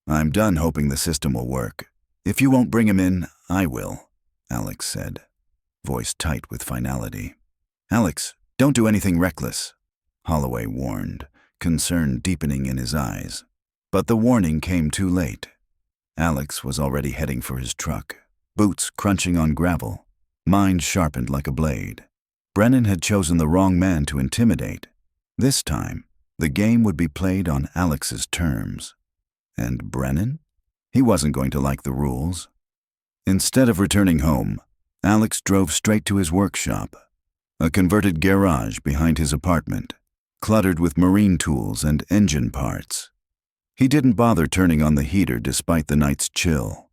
A: I'm done hoping the system will work. If you won't bring him in, I will," Alex said, voice tight with finality. "Alex, don't do anything reckless," Holloway warned, concern deepening in his eyes. But the warning came too late. Alex was already heading for his truck, boots crunching on gravel, mind sharpened like a blade. Brennan had chosen the wrong man to intimidate. This time, the game would be played on Alex's terms. And Brennan? He wasn't going to like the rules. Instead of returning home, Alex drove straight to his workshop, a converted garage behind his apartment, cluttered with marine tools and engine parts. He didn't bother turning on the heater despite the night's chill.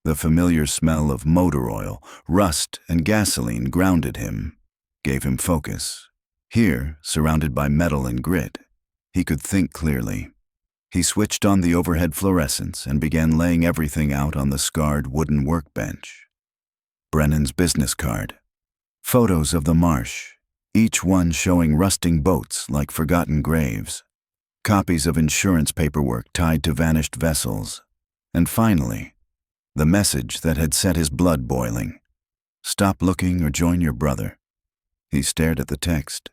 A: The familiar smell of motor oil, rust, and gasoline grounded him, gave him focus. Here, surrounded by metal and grit, he could think clearly. He switched on the overhead fluorescents and began laying everything out on the scarred wooden workbench. Brennan's business card. Photos of the marsh, each one showing rusting boats like forgotten graves. Copies of insurance paperwork tied to vanished vessels. And finally, the message that had set his blood boiling. Stop looking or join your brother. He stared at the text.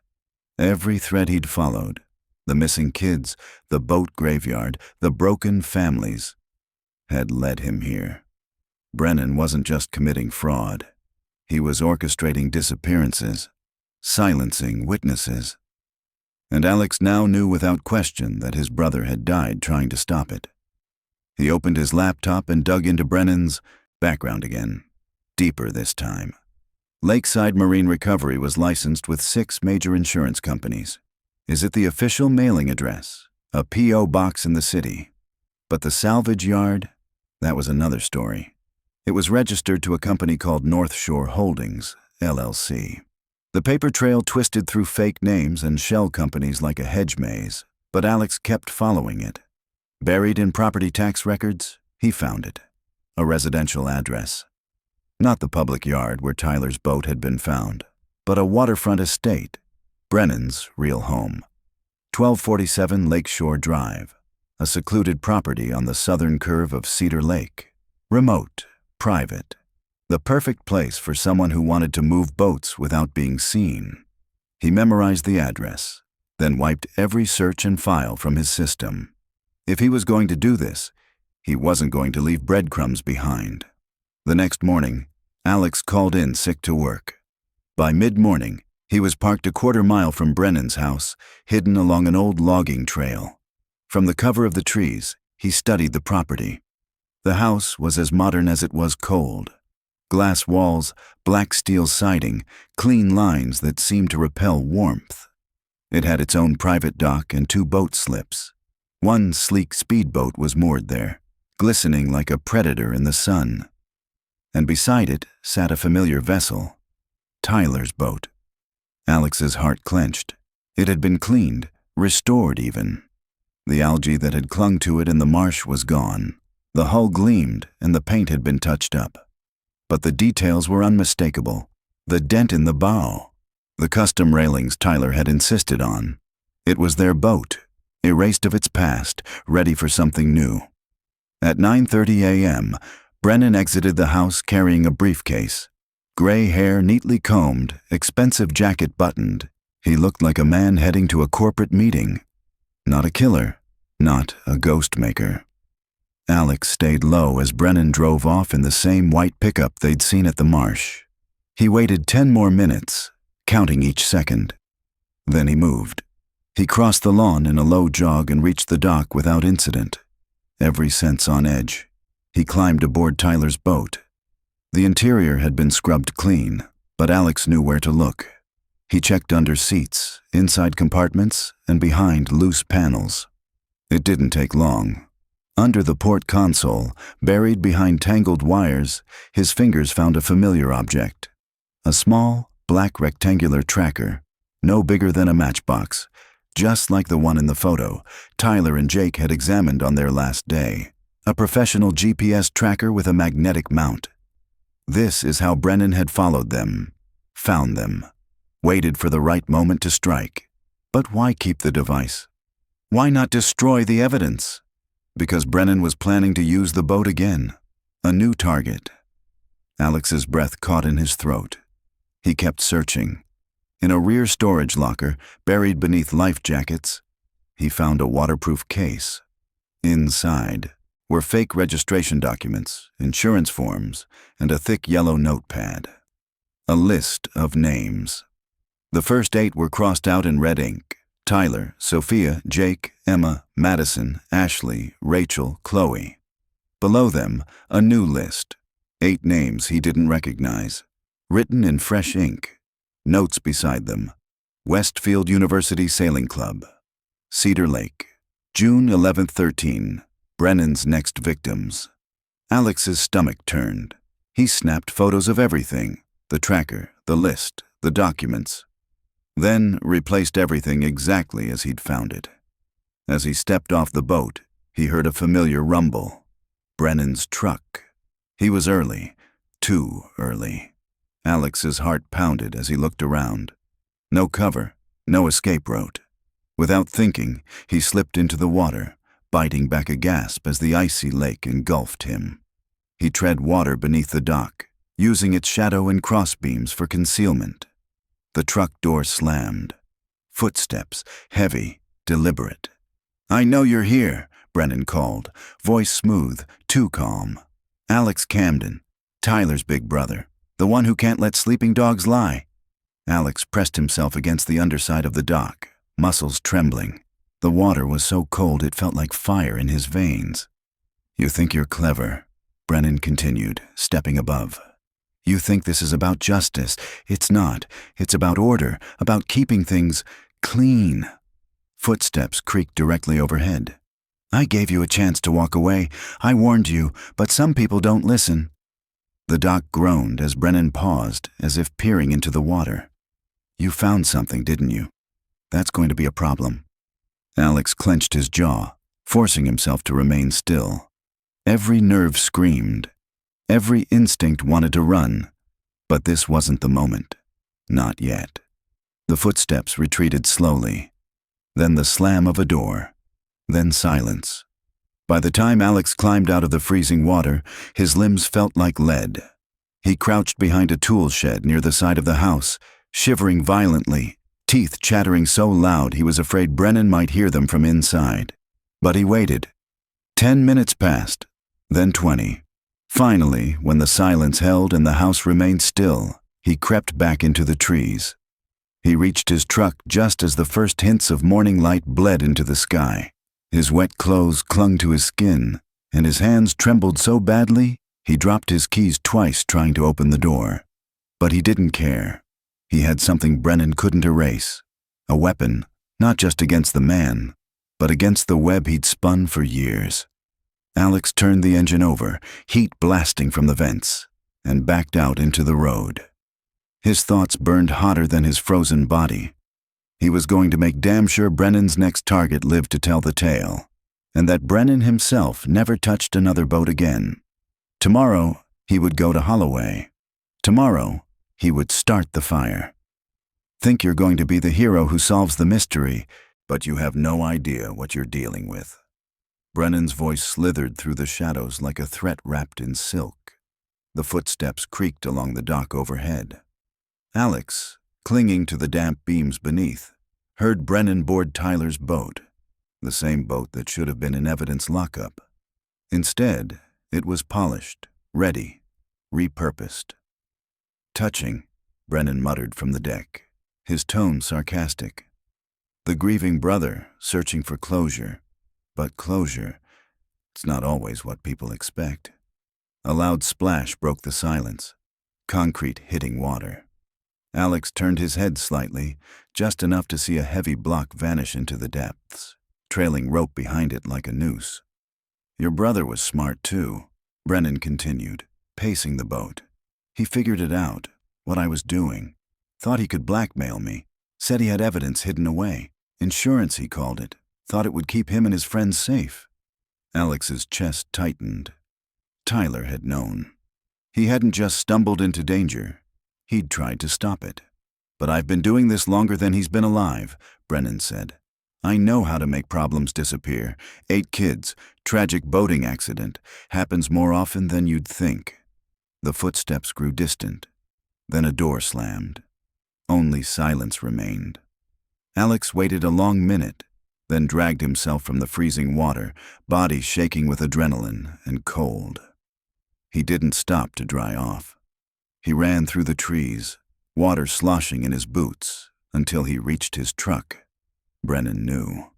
A: Every thread he'd followed, the missing kids, the boat graveyard, the broken families, had led him here. Brennan wasn't just committing fraud. He was orchestrating disappearances, silencing witnesses. And Alex now knew without question that his brother had died trying to stop it. He opened his laptop and dug into Brennan's background again, deeper this time. Lakeside Marine Recovery was licensed with 6 major insurance companies. Is it the official mailing address? A P.O. box in the city? But the salvage yard? That was another story. It was registered to a company called North Shore Holdings, LLC. The paper trail twisted through fake names and shell companies like a hedge maze, but Alex kept following it. Buried in property tax records, he found it. A residential address. Not the public yard where Tyler's boat had been found, but a waterfront estate, Brennan's real home. 1247 Lakeshore Drive, a secluded property on the southern curve of Cedar Lake. Remote, private. The perfect place for someone who wanted to move boats without being seen. He memorized the address, then wiped every search and file from his system. If he was going to do this, he wasn't going to leave breadcrumbs behind. The next morning, Alex called in sick to work. By mid-morning, he was parked a quarter mile from Brennan's house, hidden along an old logging trail. From the cover of the trees, he studied the property. The house was as modern as it was cold. Glass walls, black steel siding, clean lines that seemed to repel warmth. It had its own private dock and 2 boat slips. One sleek speedboat was moored there, glistening like a predator in the sun. And beside it sat a familiar vessel, Tyler's boat. Alex's heart clenched. It had been cleaned, restored even. The algae that had clung to it in the marsh was gone. The hull gleamed and the paint had been touched up. But the details were unmistakable. The dent in the bow. The custom railings Tyler had insisted on. It was their boat, erased of its past, ready for something new. At 9:30 a.m., Brennan exited the house carrying a briefcase. Gray hair neatly combed, expensive jacket buttoned. He looked like a man heading to a corporate meeting. Not a killer, not a ghost maker. Alex stayed low as Brennan drove off in the same white pickup they'd seen at the marsh. He waited 10 more minutes, counting each second. Then he moved. He crossed the lawn in a low jog and reached the dock without incident. Every sense on edge. He climbed aboard Tyler's boat. The interior had been scrubbed clean, but Alex knew where to look. He checked under seats, inside compartments, and behind loose panels. It didn't take long. Under the port console, buried behind tangled wires, his fingers found a familiar object. A small, black rectangular tracker, no bigger than a matchbox, just like the one in the photo Tyler and Jake had examined on their last day. A professional GPS tracker with a magnetic mount. This is how Brennan had followed them, found them, waited for the right moment to strike. But why keep the device? Why not destroy the evidence? Because Brennan was planning to use the boat again. A new target. Alex's breath caught in his throat. He kept searching. In a rear storage locker, buried beneath life jackets, he found a waterproof case. Inside were fake registration documents, insurance forms, and a thick yellow notepad. A list of names. The first 8 were crossed out in red ink. Tyler, Sophia, Jake, Emma, Madison, Ashley, Rachel, Chloe. Below them, a new list. 8 names he didn't recognize, written in fresh ink. Notes beside them. Westfield University Sailing Club. Cedar Lake. June 11th, 13. Brennan's next victims. Alex's stomach turned. He snapped photos of everything. The tracker, the list, the documents. Then replaced everything exactly as he'd found it. As he stepped off the boat, he heard a familiar rumble. Brennan's truck. He was early. Too early. Alex's heart pounded as he looked around. No cover, no escape route. Without thinking, he slipped into the water, biting back a gasp as the icy lake engulfed him. He tread water beneath the dock, using its shadow and crossbeams for concealment. The truck door slammed. Footsteps, heavy, deliberate. "I know you're here," Brennan called, voice smooth, too calm. Alex Camden, Tyler's big brother, the one who can't let sleeping dogs lie. Alex pressed himself against the underside of the dock, muscles trembling. The water was so cold it felt like fire in his veins. "You think you're clever," Brennan continued, stepping above. "You think this is about justice. It's not. It's about order, about keeping things clean." Footsteps creaked directly overhead. "I gave you a chance to walk away. I warned you, but some people don't listen." The dock groaned as Brennan paused, as if peering into the water. "You found something, didn't you? That's going to be a problem." Alex clenched his jaw, forcing himself to remain still. Every nerve screamed. Every instinct wanted to run. But this wasn't the moment. Not yet. The footsteps retreated slowly. Then the slam of a door. Then silence. By the time Alex climbed out of the freezing water, his limbs felt like lead. He crouched behind a tool shed near the side of the house, shivering violently, teeth chattering so loud he was afraid Brennan might hear them from inside. But he waited. 10 minutes passed, then 20. Finally, when the silence held and the house remained still, he crept back into the trees. He reached his truck just as the first hints of morning light bled into the sky. His wet clothes clung to his skin, and his hands trembled so badly he dropped his keys twice trying to open the door. But he didn't care. He had something Brennan couldn't erase. A weapon, not just against the man, but against the web he'd spun for years. Alex turned the engine over, heat blasting from the vents, and backed out into the road. His thoughts burned hotter than his frozen body. He was going to make damn sure Brennan's next target lived to tell the tale, and that Brennan himself never touched another boat again. Tomorrow, he would go to Holloway. Tomorrow, he would start the fire. Think you're going to be the hero who solves the mystery, but you have no idea what you're dealing with. Brennan's voice slithered through the shadows like a threat wrapped in silk. The footsteps creaked along the dock overhead. Alex, clinging to the damp beams beneath, heard Brennan board Tyler's boat, the same boat that should have been in evidence lockup. Instead, it was polished, ready, repurposed. "Touching," Brennan muttered from the deck, his tone sarcastic. The grieving brother, searching for closure. But closure, it's not always what people expect. A loud splash broke the silence, concrete hitting water. Alex turned his head slightly, just enough to see a heavy block vanish into the depths, trailing rope behind it like a noose. "Your brother was smart too," Brennan continued, pacing the boat. "He figured it out, what I was doing. Thought he could blackmail me. Said he had evidence hidden away. Insurance, he called it. Thought it would keep him and his friends safe." Alex's chest tightened. Tyler had known. He hadn't just stumbled into danger. He'd tried to stop it. "But I've been doing this longer than he's been alive," Brennan said. "I know how to make problems disappear. 8 kids, tragic boating accident, happens more often than you'd think." The footsteps grew distant. Then a door slammed. Only silence remained. Alex waited a long minute, then dragged himself from the freezing water, body shaking with adrenaline and cold. He didn't stop to dry off. He ran through the trees, water sloshing in his boots, until he reached his truck. Brennan knew.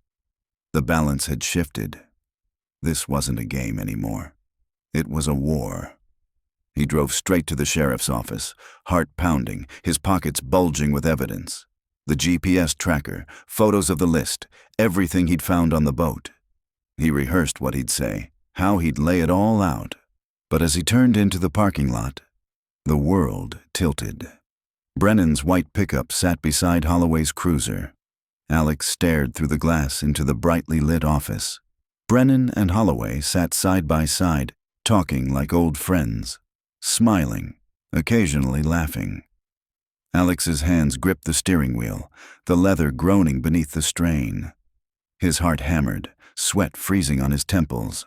A: The balance had shifted. This wasn't a game anymore. It was a war. He drove straight to the sheriff's office, heart pounding, his pockets bulging with evidence. The GPS tracker, photos of the list, everything he'd found on the boat. He rehearsed what he'd say, how he'd lay it all out. But as he turned into the parking lot, the world tilted. Brennan's white pickup sat beside Holloway's cruiser. Alex stared through the glass into the brightly lit office. Brennan and Holloway sat side by side, talking like old friends, smiling, occasionally laughing. Alex's hands gripped the steering wheel, the leather groaning beneath the strain. His heart hammered, sweat freezing on his temples.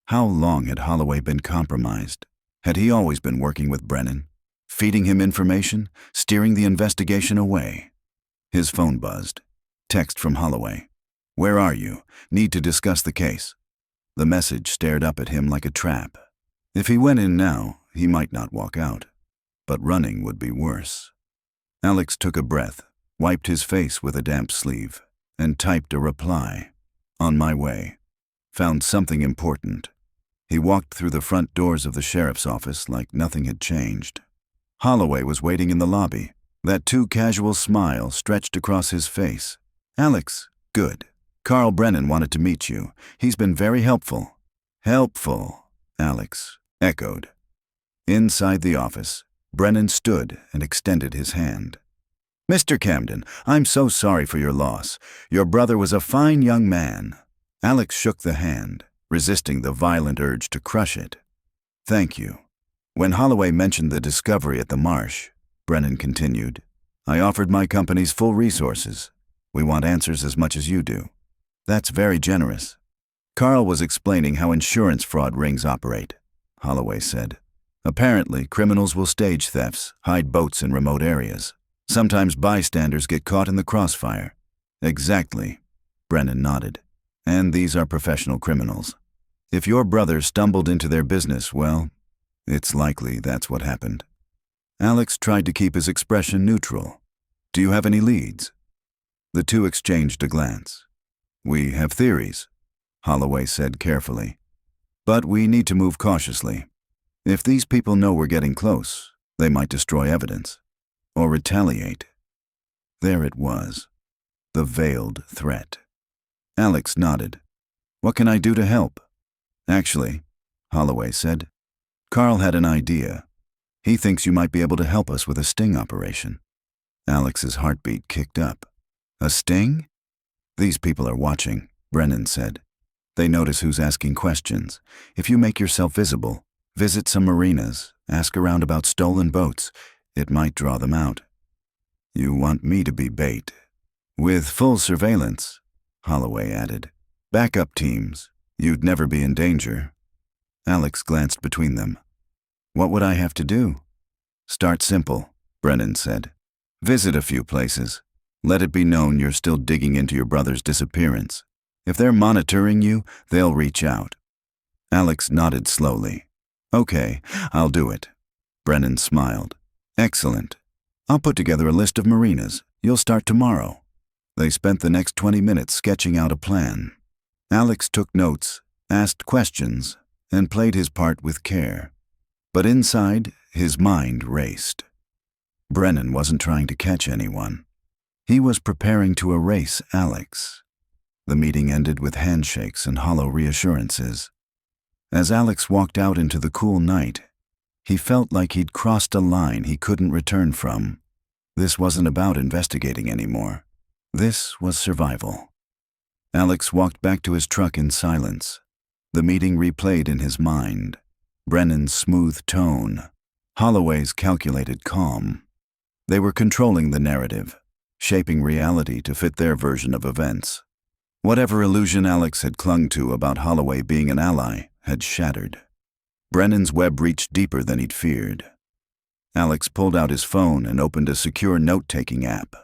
A: How long had Holloway been compromised? Had he always been working with Brennan, feeding him information, steering the investigation away? His phone buzzed. Text from Holloway. "Where are you? Need to discuss the case." The message stared up at him like a trap. If he went in now, he might not walk out. But running would be worse. Alex took a breath, wiped his face with a damp sleeve, and typed a reply. "On my way. Found something important." He walked through the front doors of the sheriff's office like nothing had changed. Holloway was waiting in the lobby, that too casual smile stretched across his face. "Alex, good. Carl Brennan wanted to meet you. He's been very helpful." "Helpful," Alex echoed. Inside the office, Brennan stood and extended his hand. "Mr. Camden, I'm so sorry for your loss. Your brother was a fine young man." Alex shook the hand, resisting the violent urge to crush it. "Thank you." When Holloway mentioned the discovery at the marsh, Brennan continued, "I offered my company's full resources. We want answers as much as you do." "That's very generous." "Carl was explaining how insurance fraud rings operate," Holloway said. "Apparently, criminals will stage thefts, hide boats in remote areas. Sometimes bystanders get caught in the crossfire." "Exactly," Brennan nodded. "And these are professional criminals. If your brother stumbled into their business, well, it's likely that's what happened." Alex tried to keep his expression neutral. "Do you have any leads?" The two exchanged a glance. "We have theories," Holloway said carefully. "But we need to move cautiously. If these people know we're getting close, they might destroy evidence. Or retaliate." There it was. The veiled threat. Alex nodded. "What can I do to help?" "Actually," Holloway said, "Carl had an idea. He thinks you might be able to help us with a sting operation." Alex's heartbeat kicked up. "A sting?" "These people are watching," Brennan said. "They notice who's asking questions. If you make yourself visible, visit some marinas, ask around about stolen boats, it might draw them out." "You want me to be bait?" "With full surveillance," Holloway added. "Backup teams. You'd never be in danger." Alex glanced between them. "What would I have to do?" "Start simple," Brennan said. "Visit a few places. Let it be known you're still digging into your brother's disappearance. If they're monitoring you, they'll reach out." Alex nodded slowly. "Okay, I'll do it." Brennan smiled. "Excellent. I'll put together a list of marinas. You'll start tomorrow." They spent the next 20 minutes sketching out a plan. Alex took notes, asked questions, and played his part with care. But inside, his mind raced. Brennan wasn't trying to catch anyone. He was preparing to erase Alex. The meeting ended with handshakes and hollow reassurances. As Alex walked out into the cool night, he felt like he'd crossed a line he couldn't return from. This wasn't about investigating anymore. This was survival. Alex walked back to his truck in silence. The meeting replayed in his mind. Brennan's smooth tone, Holloway's calculated calm. They were controlling the narrative, shaping reality to fit their version of events. Whatever illusion Alex had clung to about Holloway being an ally had shattered. Brennan's web reached deeper than he'd feared. Alex pulled out his phone and opened a secure note-taking app.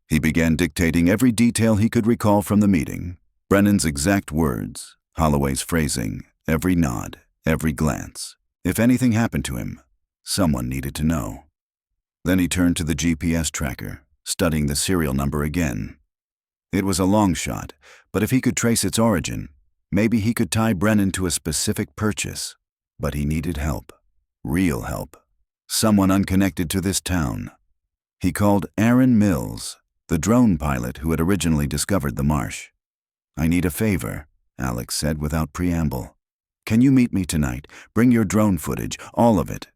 A: He began dictating every detail he could recall from the meeting. Brennan's exact words, Holloway's phrasing, every nod, every glance. If anything happened to him, someone needed to know. Then he turned to the GPS tracker, studying the serial number again. It was a long shot, but if he could trace its origin, maybe he could tie Brennan to a specific purchase. But he needed help. Real help. Someone unconnected to this town. He called Aaron Mills, the drone pilot who had originally discovered the marsh. "I need a favor," Alex said without preamble. "Can you meet me tonight? Bring your drone footage, all of it."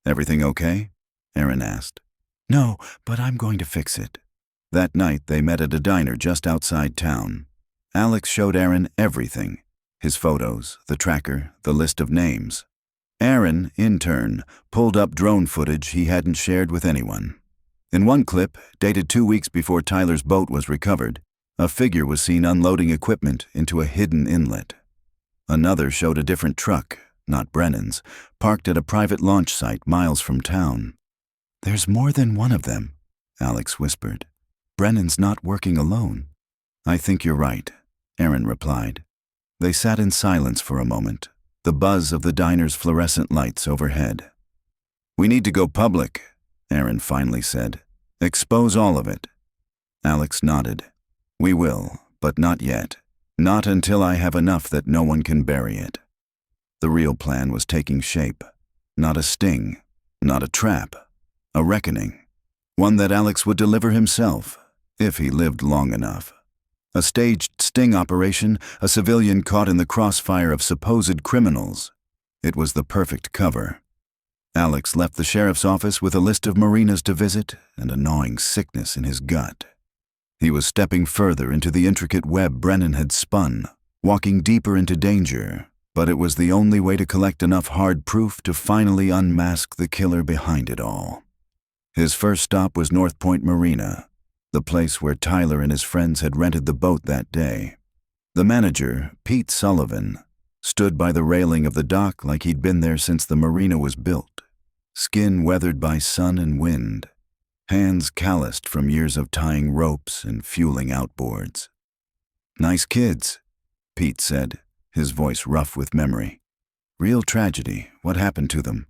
A: "Everything okay?" Aaron asked. "No, but I'm going to fix it." That night they met at a diner just outside town. Alex showed Aaron everything. His photos, the tracker, the list of names. Aaron, in turn, pulled up drone footage he hadn't shared with anyone. In one clip, dated 2 weeks before Tyler's boat was recovered, a figure was seen unloading equipment into a hidden inlet. Another showed a different truck, not Brennan's, parked at a private launch site miles from town. "There's more than one of them," Alex whispered. "Brennan's not working alone." "I think you're right," Aaron replied. They sat in silence for a moment, the buzz of the diner's fluorescent lights overhead. "We need to go public," Aaron finally said. "Expose all of it." Alex nodded. "We will, but not yet. Not until I have enough that no one can bury it." The real plan was taking shape. Not a sting, not a trap, a reckoning. One that Alex would deliver himself, if he lived long enough. A staged sting operation, a civilian caught in the crossfire of supposed criminals. It was the perfect cover. Alex left the sheriff's office with a list of marinas to visit and a gnawing sickness in his gut. He was stepping further into the intricate web Brennan had spun, walking deeper into danger, but it was the only way to collect enough hard proof to finally unmask the killer behind it all. His first stop was North Point Marina, the place where Tyler and his friends had rented the boat that day. The manager, Pete Sullivan, stood by the railing of the dock like he'd been there since the marina was built, skin weathered by sun and wind, hands calloused from years of tying ropes and fueling outboards. "Nice kids," Pete said, his voice rough with memory. "Real tragedy. What happened to them?"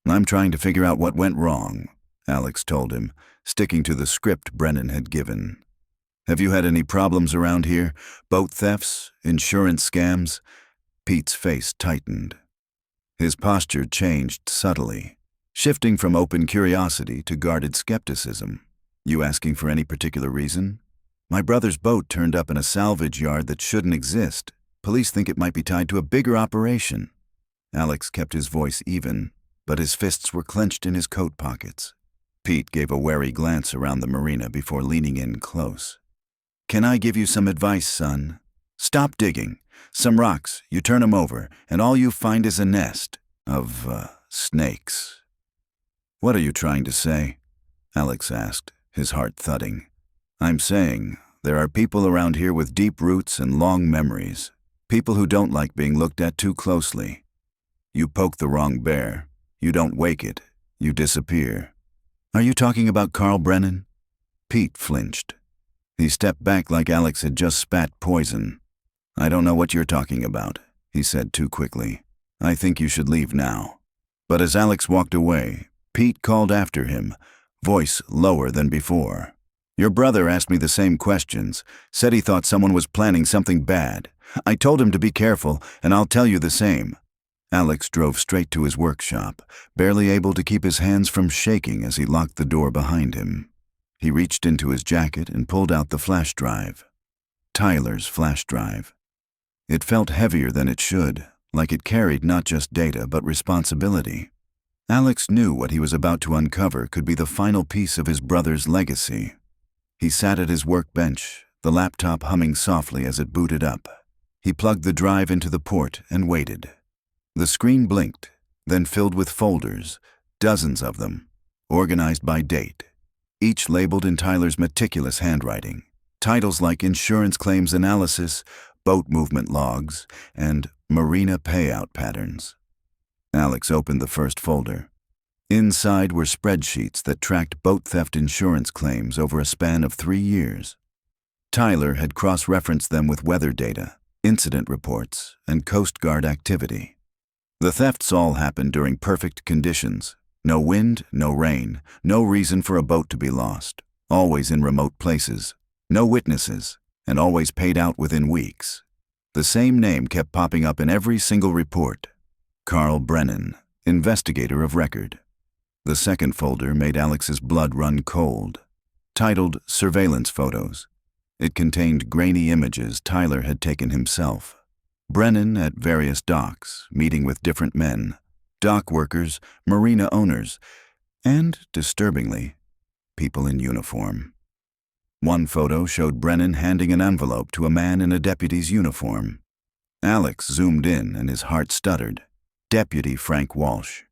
A: "I'm trying to figure out what went wrong," Alex told him, sticking to the script Brennan had given. "Have you had any problems around here? Boat thefts? Insurance scams?" Pete's face tightened. His posture changed subtly, shifting from open curiosity to guarded skepticism. "You asking for any particular reason?" "My brother's boat turned up in a salvage yard that shouldn't exist. Police think it might be tied to a bigger operation." Alex kept his voice even, but his fists were clenched in his coat pockets. Pete gave a wary glance around the marina before leaning in close. "Can I give you some advice, son? Stop digging. Some rocks, you turn them over, and all you find is a nest of, snakes." "What are you trying to say?" Alex asked, his heart thudding. "I'm saying there are people around here with deep roots and long memories, people who don't like being looked at too closely. You poke the wrong bear, you don't wake it, you disappear." "Are you talking about Carl Brennan?" Pete flinched. He stepped back like Alex had just spat poison. "I don't know what you're talking about," he said too quickly. "I think you should leave now." But as Alex walked away, Pete called after him, voice lower than before. "Your brother asked me the same questions, said he thought someone was planning something bad. I told him to be careful, and I'll tell you the same." Alex drove straight to his workshop, barely able to keep his hands from shaking as he locked the door behind him. He reached into his jacket and pulled out the flash drive. Tyler's flash drive. It felt heavier than it should, like it carried not just data but responsibility. Alex knew what he was about to uncover could be the final piece of his brother's legacy. He sat at his workbench, the laptop humming softly as it booted up. He plugged the drive into the port and waited. The screen blinked, then filled with folders, dozens of them, organized by date, each labeled in Tyler's meticulous handwriting. Titles like Insurance Claims Analysis, Boat Movement Logs, and Marina Payout Patterns. Alex opened the first folder. Inside were spreadsheets that tracked boat theft insurance claims over a span of 3 years. Tyler had cross-referenced them with weather data, incident reports, and Coast Guard activity. The thefts all happened during perfect conditions. No wind, no rain, no reason for a boat to be lost, always in remote places, no witnesses, and always paid out within weeks. The same name kept popping up in every single report: Carl Brennan, investigator of record. The second folder made Alex's blood run cold. Titled Surveillance Photos, it contained grainy images Tyler had taken himself. Brennan at various docks, meeting with different men, dock workers, marina owners, and, disturbingly, people in uniform. One photo showed Brennan handing an envelope to a man in a deputy's uniform. Alex zoomed in and his heart stuttered. Deputy Frank Walsh.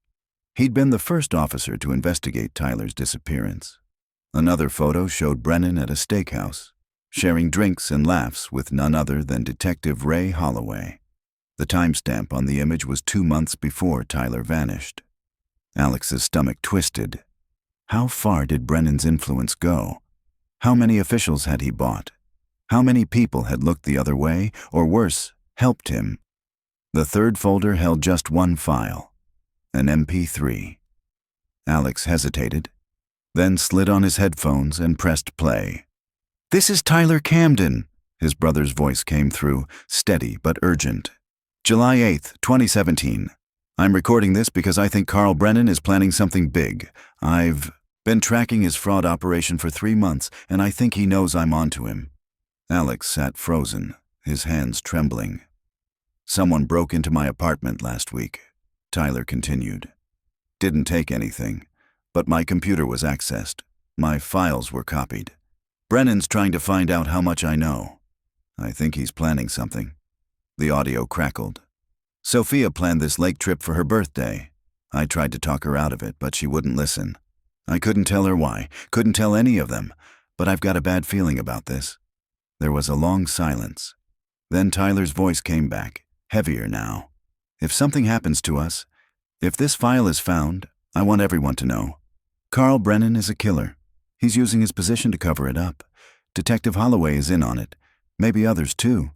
A: He'd been the first officer to investigate Tyler's disappearance. Another photo showed Brennan at a steakhouse, sharing drinks and laughs with none other than Detective Ray Holloway. The timestamp on the image was 2 months before Tyler vanished. Alex's stomach twisted. How far did Brennan's influence go? How many officials had he bought? How many people had looked the other way, or worse, helped him? The third folder held just one file, an MP3. Alex hesitated, then slid on his headphones and pressed play. "This is Tyler Camden," his brother's voice came through, steady but urgent. "July 8th, 2017. I'm recording this because I think Carl Brennan is planning something big. I've been tracking his fraud operation for 3 months, and I think he knows I'm onto him." Alex sat frozen, his hands trembling. "Someone broke into my apartment last week," Tyler continued. "Didn't take anything, but my computer was accessed. My files were copied. Brennan's trying to find out how much I know. I think he's planning something." The audio crackled. "Sophia planned this lake trip for her birthday. I tried to talk her out of it, but she wouldn't listen. I couldn't tell her why, couldn't tell any of them, but I've got a bad feeling about this." There was a long silence. Then Tyler's voice came back, heavier now. "If something happens to us, if this file is found, I want everyone to know. Carl Brennan is a killer. He's using his position to cover it up. Detective Holloway is in on it. Maybe others too."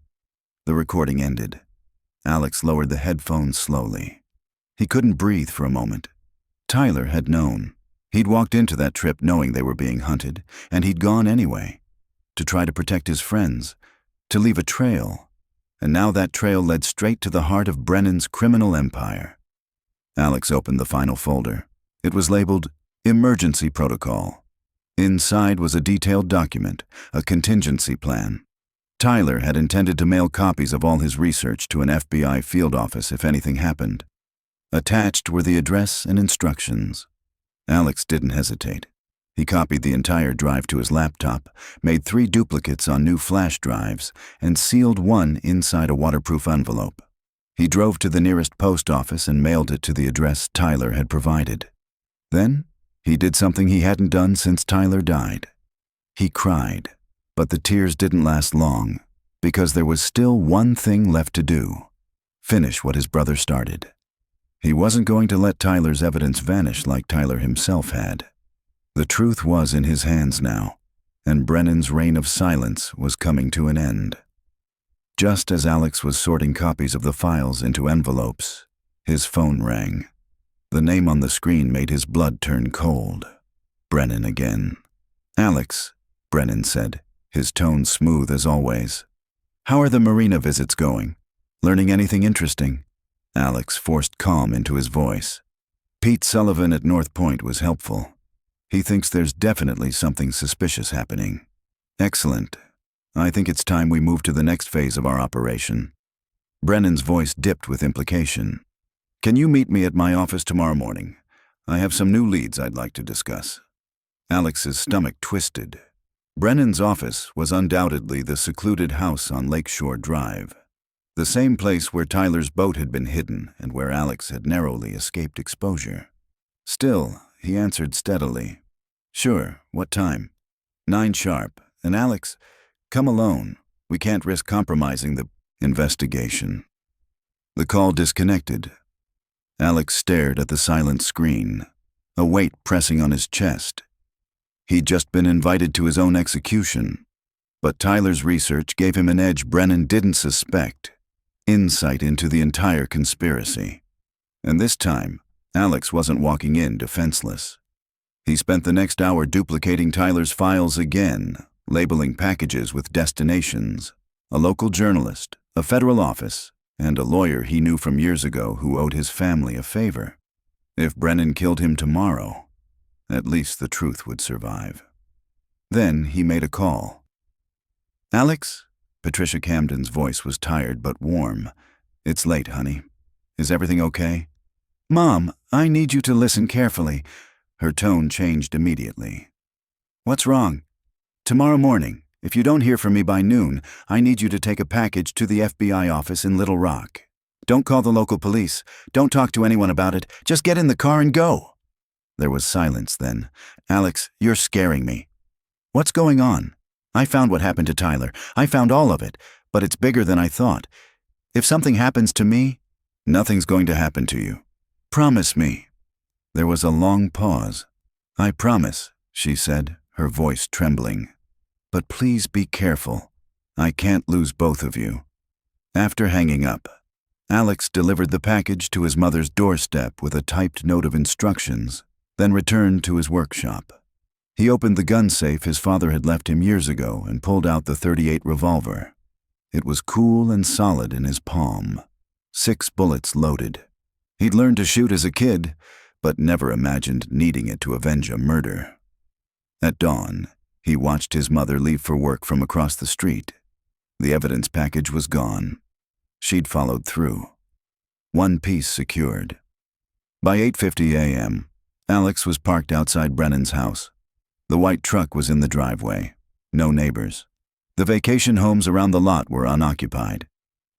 A: The recording ended. Alex lowered the headphones slowly. He couldn't breathe for a moment. Tyler had known. He'd walked into that trip knowing they were being hunted, and he'd gone anyway. To try to protect his friends, to leave a trail. And now that trail led straight to the heart of Brennan's criminal empire. Alex opened the final folder. It was labeled Emergency Protocol. Inside was a detailed document, a contingency plan. Tyler had intended to mail copies of all his research to an FBI field office if anything happened. Attached were the address and instructions. Alex didn't hesitate. He copied the entire drive to his laptop, made 3 duplicates on new flash drives, and sealed one inside a waterproof envelope. He drove to the nearest post office and mailed it to the address Tyler had provided. Then, he did something he hadn't done since Tyler died. He cried, but the tears didn't last long, because there was still one thing left to do: finish what his brother started. He wasn't going to let Tyler's evidence vanish like Tyler himself had. The truth was in his hands now, and Brennan's reign of silence was coming to an end. Just as Alex was sorting copies of the files into envelopes, his phone rang. The name on the screen made his blood turn cold. Brennan again. "Alex," Brennan said, his tone smooth as always. "How are the marina visits going? Learning anything interesting?" Alex forced calm into his voice. "Pete Sullivan at North Point was helpful. He thinks there's definitely something suspicious happening." "Excellent. I think it's time we move to the next phase of our operation." Brennan's voice dipped with implication. "Can you meet me at my office tomorrow morning? I have some new leads I'd like to discuss." Alex's stomach twisted. Brennan's office was undoubtedly the secluded house on Lakeshore Drive, the same place where Tyler's boat had been hidden and where Alex had narrowly escaped exposure. Still, he answered steadily. "Sure, what time?" 9 sharp, and Alex, come alone. We can't risk compromising the investigation." The call disconnected. Alex stared at the silent screen, a weight pressing on his chest. He'd just been invited to his own execution, but Tyler's research gave him an edge Brennan didn't suspect: insight into the entire conspiracy. And this time, Alex wasn't walking in defenseless. He spent the next hour duplicating Tyler's files again, labeling packages with destinations: a local journalist, a federal office, and a lawyer he knew from years ago who owed his family a favor. If Brennan killed him tomorrow, at least the truth would survive. Then he made a call. "Alex?" Patricia Camden's voice was tired but warm. "It's late, honey. Is everything okay?" "Mom, I need you to listen carefully." Her tone changed immediately. "What's wrong?" "Tomorrow morning, if you don't hear from me by noon, I need you to take a package to the FBI office in Little Rock. Don't call the local police. Don't talk to anyone about it. Just get in the car and go." There was silence then. "Alex, you're scaring me." "What's going on?" "I found what happened to Tyler. I found all of it, but it's bigger than I thought. If something happens to me..." "Nothing's going to happen to you. Promise me." There was a long pause. "I promise," she said, her voice trembling. "But please be careful. I can't lose both of you." After hanging up, Alex delivered the package to his mother's doorstep with a typed note of instructions, then returned to his workshop. He opened the gun safe his father had left him years ago and pulled out the .38 revolver. It was cool and solid in his palm. 6 bullets loaded. He'd learned to shoot as a kid, but never imagined needing it to avenge a murder. At dawn, he watched his mother leave for work from across the street. The evidence package was gone. She'd followed through. One piece secured. By 8:50 a.m., Alex was parked outside Brennan's house. The white truck was in the driveway. No neighbors. The vacation homes around the lot were unoccupied.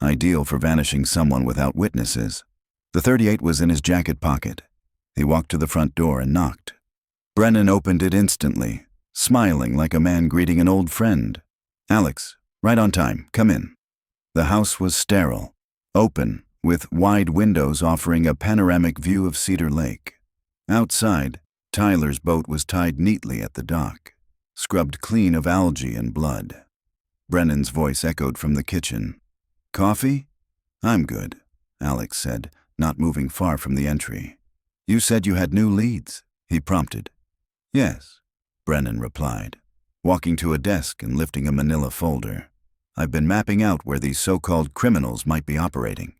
A: Ideal for vanishing someone without witnesses. The .38 was in his jacket pocket. He walked to the front door and knocked. Brennan opened it instantly, smiling like a man greeting an old friend. "Alex, right on time. Come in." The house was sterile, open, with wide windows offering a panoramic view of Cedar Lake. Outside, Tyler's boat was tied neatly at the dock, scrubbed clean of algae and blood. Brennan's voice echoed from the kitchen. "Coffee?" "I'm good," Alex said, not moving far from the entry. "You said you had new leads," he prompted. "Yes," Brennan replied, walking to a desk and lifting a manila folder. "I've been mapping out where these so-called criminals might be operating."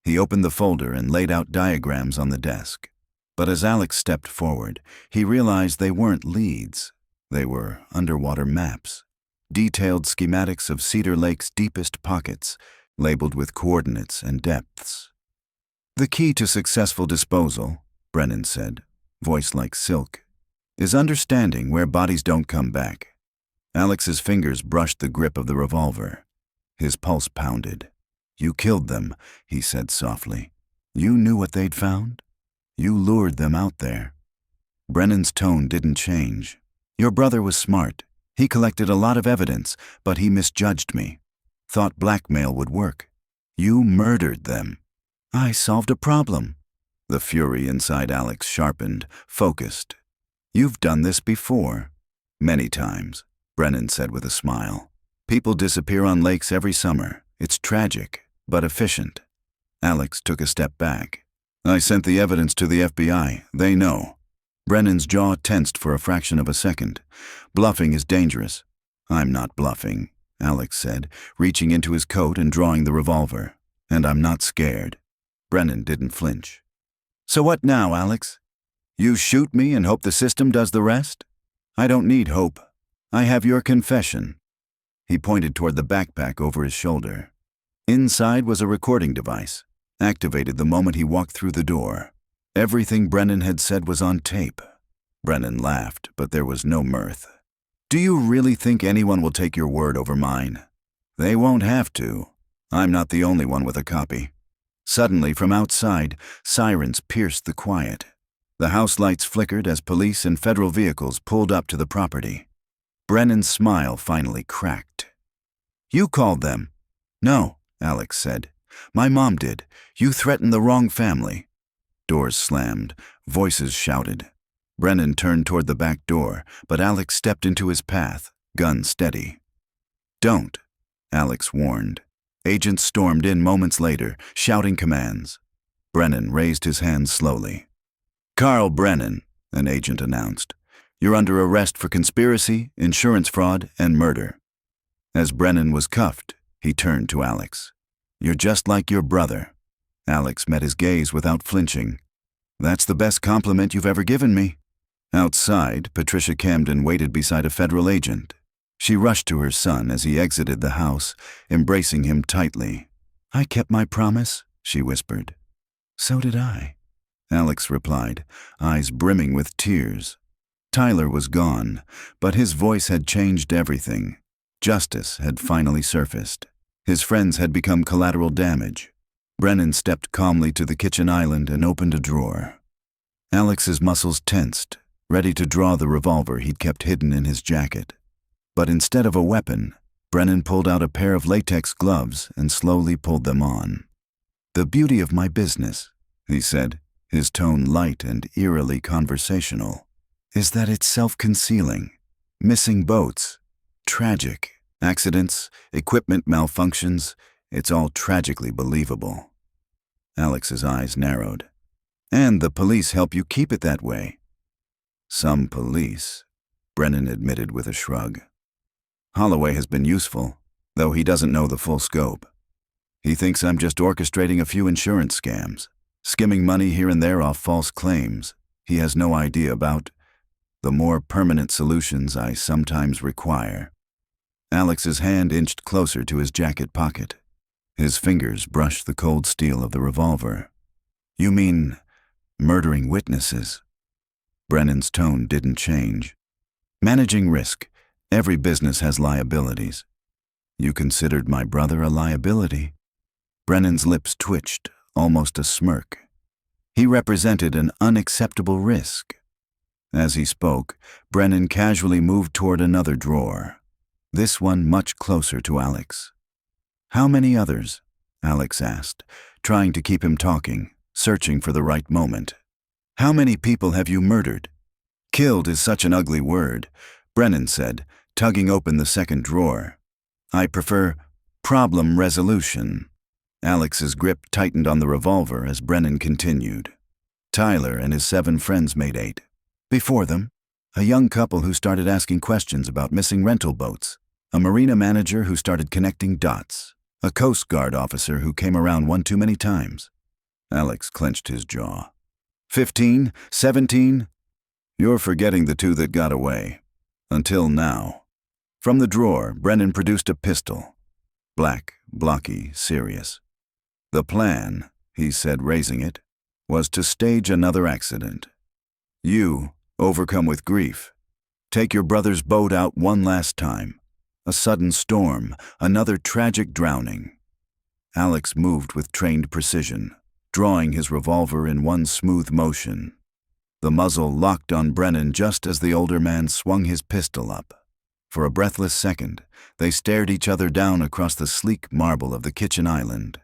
A: He opened the folder and laid out diagrams on the desk. But as Alex stepped forward, he realized they weren't leads. They were underwater maps, detailed schematics of Cedar Lake's deepest pockets, labeled with coordinates and depths. "The key to successful disposal," Brennan said, voice like silk, "is understanding where bodies don't come back." Alex's fingers brushed the grip of the revolver. His pulse pounded. "You killed them," he said softly. "You knew what they'd found? You lured them out there." Brennan's tone didn't change. "Your brother was smart. He collected a lot of evidence, but he misjudged me. Thought blackmail would work. You murdered them." "I solved a problem." The fury inside Alex sharpened, focused. "You've done this before." "Many times," Brennan said with a smile. "People disappear on lakes every summer. It's tragic, but efficient." Alex took a step back. "I sent the evidence to the FBI. They know." Brennan's jaw tensed for a fraction of a second. "Bluffing is dangerous." "I'm not bluffing," Alex said, reaching into his coat and drawing the revolver. "And I'm not scared." Brennan didn't flinch. "So what now, Alex? You shoot me and hope the system does the rest?" "I don't need hope. I have your confession." He pointed toward the backpack over his shoulder. Inside was a recording device, activated the moment he walked through the door. Everything Brennan had said was on tape. Brennan laughed, but there was no mirth. "Do you really think anyone will take your word over mine?" "They won't have to. I'm not the only one with a copy." Suddenly, from outside, sirens pierced the quiet. The house lights flickered as police and federal vehicles pulled up to the property. Brennan's smile finally cracked. "You called them." "No," Alex said. "My mom did. You threatened the wrong family." Doors slammed. Voices shouted. Brennan turned toward the back door, but Alex stepped into his path, gun steady. "Don't," Alex warned. Agents stormed in moments later, shouting commands. Brennan raised his hand slowly. "Carl Brennan," an agent announced. "You're under arrest for conspiracy, insurance fraud, and murder." As Brennan was cuffed, he turned to Alex. You're just like your brother. Alex met his gaze without flinching. That's the best compliment you've ever given me. Outside, Patricia Camden waited beside a federal agent. She rushed to her son as he exited the house, embracing him tightly. I kept my promise, she whispered. So did I, Alex replied, eyes brimming with tears. Tyler was gone, but his voice had changed everything. Justice had finally surfaced. His friends had become collateral damage. Brennan stepped calmly to the kitchen island and opened a drawer. Alex's muscles tensed, ready to draw the revolver he'd kept hidden in his jacket. But instead of a weapon, Brennan pulled out a pair of latex gloves and slowly pulled them on. The beauty of my business, he said, his tone light and eerily conversational, is that it's self-concealing. Missing boats, tragic. Accidents, equipment malfunctions, it's all tragically believable. Alex's eyes narrowed. And the police help you keep it that way. Some police, Brennan admitted with a shrug. Holloway has been useful, though he doesn't know the full scope. He thinks I'm just orchestrating a few insurance scams, skimming money here and there off false claims. He has no idea about the more permanent solutions I sometimes require. Alex's hand inched closer to his jacket pocket. His fingers brushed the cold steel of the revolver. You mean murdering witnesses? Brennan's tone didn't change. Managing risk. Every business has liabilities. You considered my brother a liability? Brennan's lips twitched, almost a smirk. He represented an unacceptable risk. As he spoke, Brennan casually moved toward another drawer, this one much closer to Alex. How many others? Alex asked, trying to keep him talking, searching for the right moment. How many people have you murdered? Killed is such an ugly word, Brennan said, tugging open the second drawer. I prefer problem resolution. Alex's grip tightened on the revolver as Brennan continued. Tyler and his 7 friends made 8. Before them, a young couple who started asking questions about missing rental boats, a marina manager who started connecting dots, a Coast Guard officer who came around one too many times. Alex clenched his jaw. 15? 17? You're forgetting the 2 that got away. Until now. From the drawer, Brennan produced a pistol. Black, blocky, serious. The plan, he said, raising it, was to stage another accident. You, overcome with grief, take your brother's boat out one last time. A sudden storm, another tragic drowning. Alex moved with trained precision, drawing his revolver in one smooth motion. The muzzle locked on Brennan just as the older man swung his pistol up. For a breathless second, they stared each other down across the sleek marble of the kitchen island.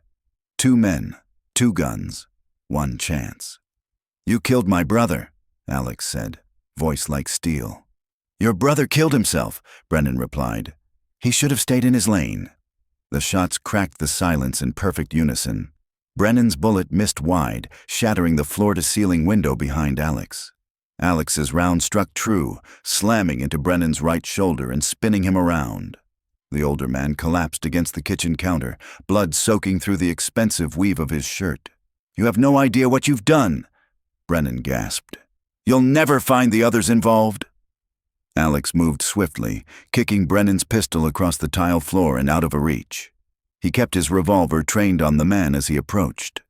A: 2 men, 2 guns, 1 chance. You killed my brother, Alex said, voice like steel. Your brother killed himself, Brennan replied. He should have stayed in his lane. The shots cracked the silence in perfect unison. Brennan's bullet missed wide, shattering the floor-to-ceiling window behind Alex. Alex's round struck true, slamming into Brennan's right shoulder and spinning him around. The older man collapsed against the kitchen counter, blood soaking through the expensive weave of his shirt. You have no idea what you've done, Brennan gasped. You'll never find the others involved. Alex moved swiftly, kicking Brennan's pistol across the tile floor and out of reach. He kept his revolver trained on the man as he approached.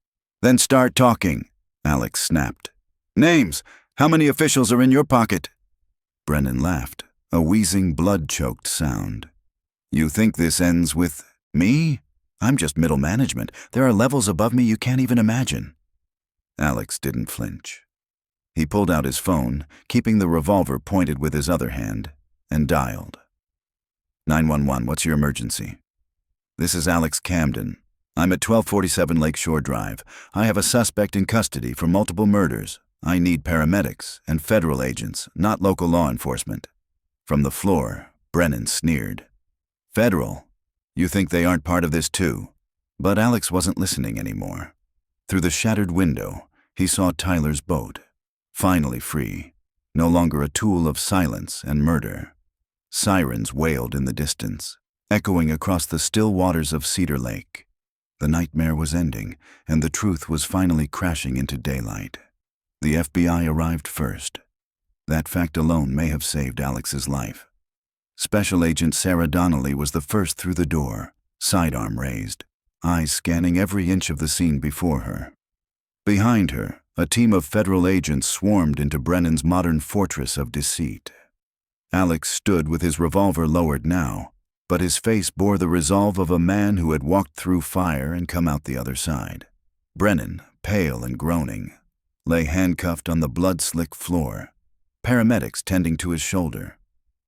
A: Then start talking, Alex snapped. Names! How many officials are in your pocket? Brennan laughed, a wheezing, blood-choked sound. You think this ends with me? I'm just middle management. There are levels above me you can't even imagine. Alex didn't flinch. He pulled out his phone, keeping the revolver pointed with his other hand, and dialed. 911, what's your emergency? This is Alex Camden. I'm at 1247 Lakeshore Drive. I have a suspect in custody for multiple murders. I need paramedics and federal agents, not local law enforcement. From the floor, Brennan sneered. Federal? You think they aren't part of this too? But Alex wasn't listening anymore. Through the shattered window, he saw Tyler's boat. Finally free, no longer a tool of silence and murder. Sirens wailed in the distance, echoing across the still waters of Cedar Lake. The nightmare was ending, and the truth was finally crashing into daylight. The FBI arrived first. That fact alone may have saved Alex's life. Special Agent Sarah Donnelly was the first through the door, sidearm raised, eyes scanning every inch of the scene before her. Behind her, a team of federal agents swarmed into Brennan's modern fortress of deceit. Alex stood with his revolver lowered now, but his face bore the resolve of a man who had walked through fire and come out the other side. Brennan, pale and groaning, lay handcuffed on the blood-slick floor, paramedics tending to his shoulder.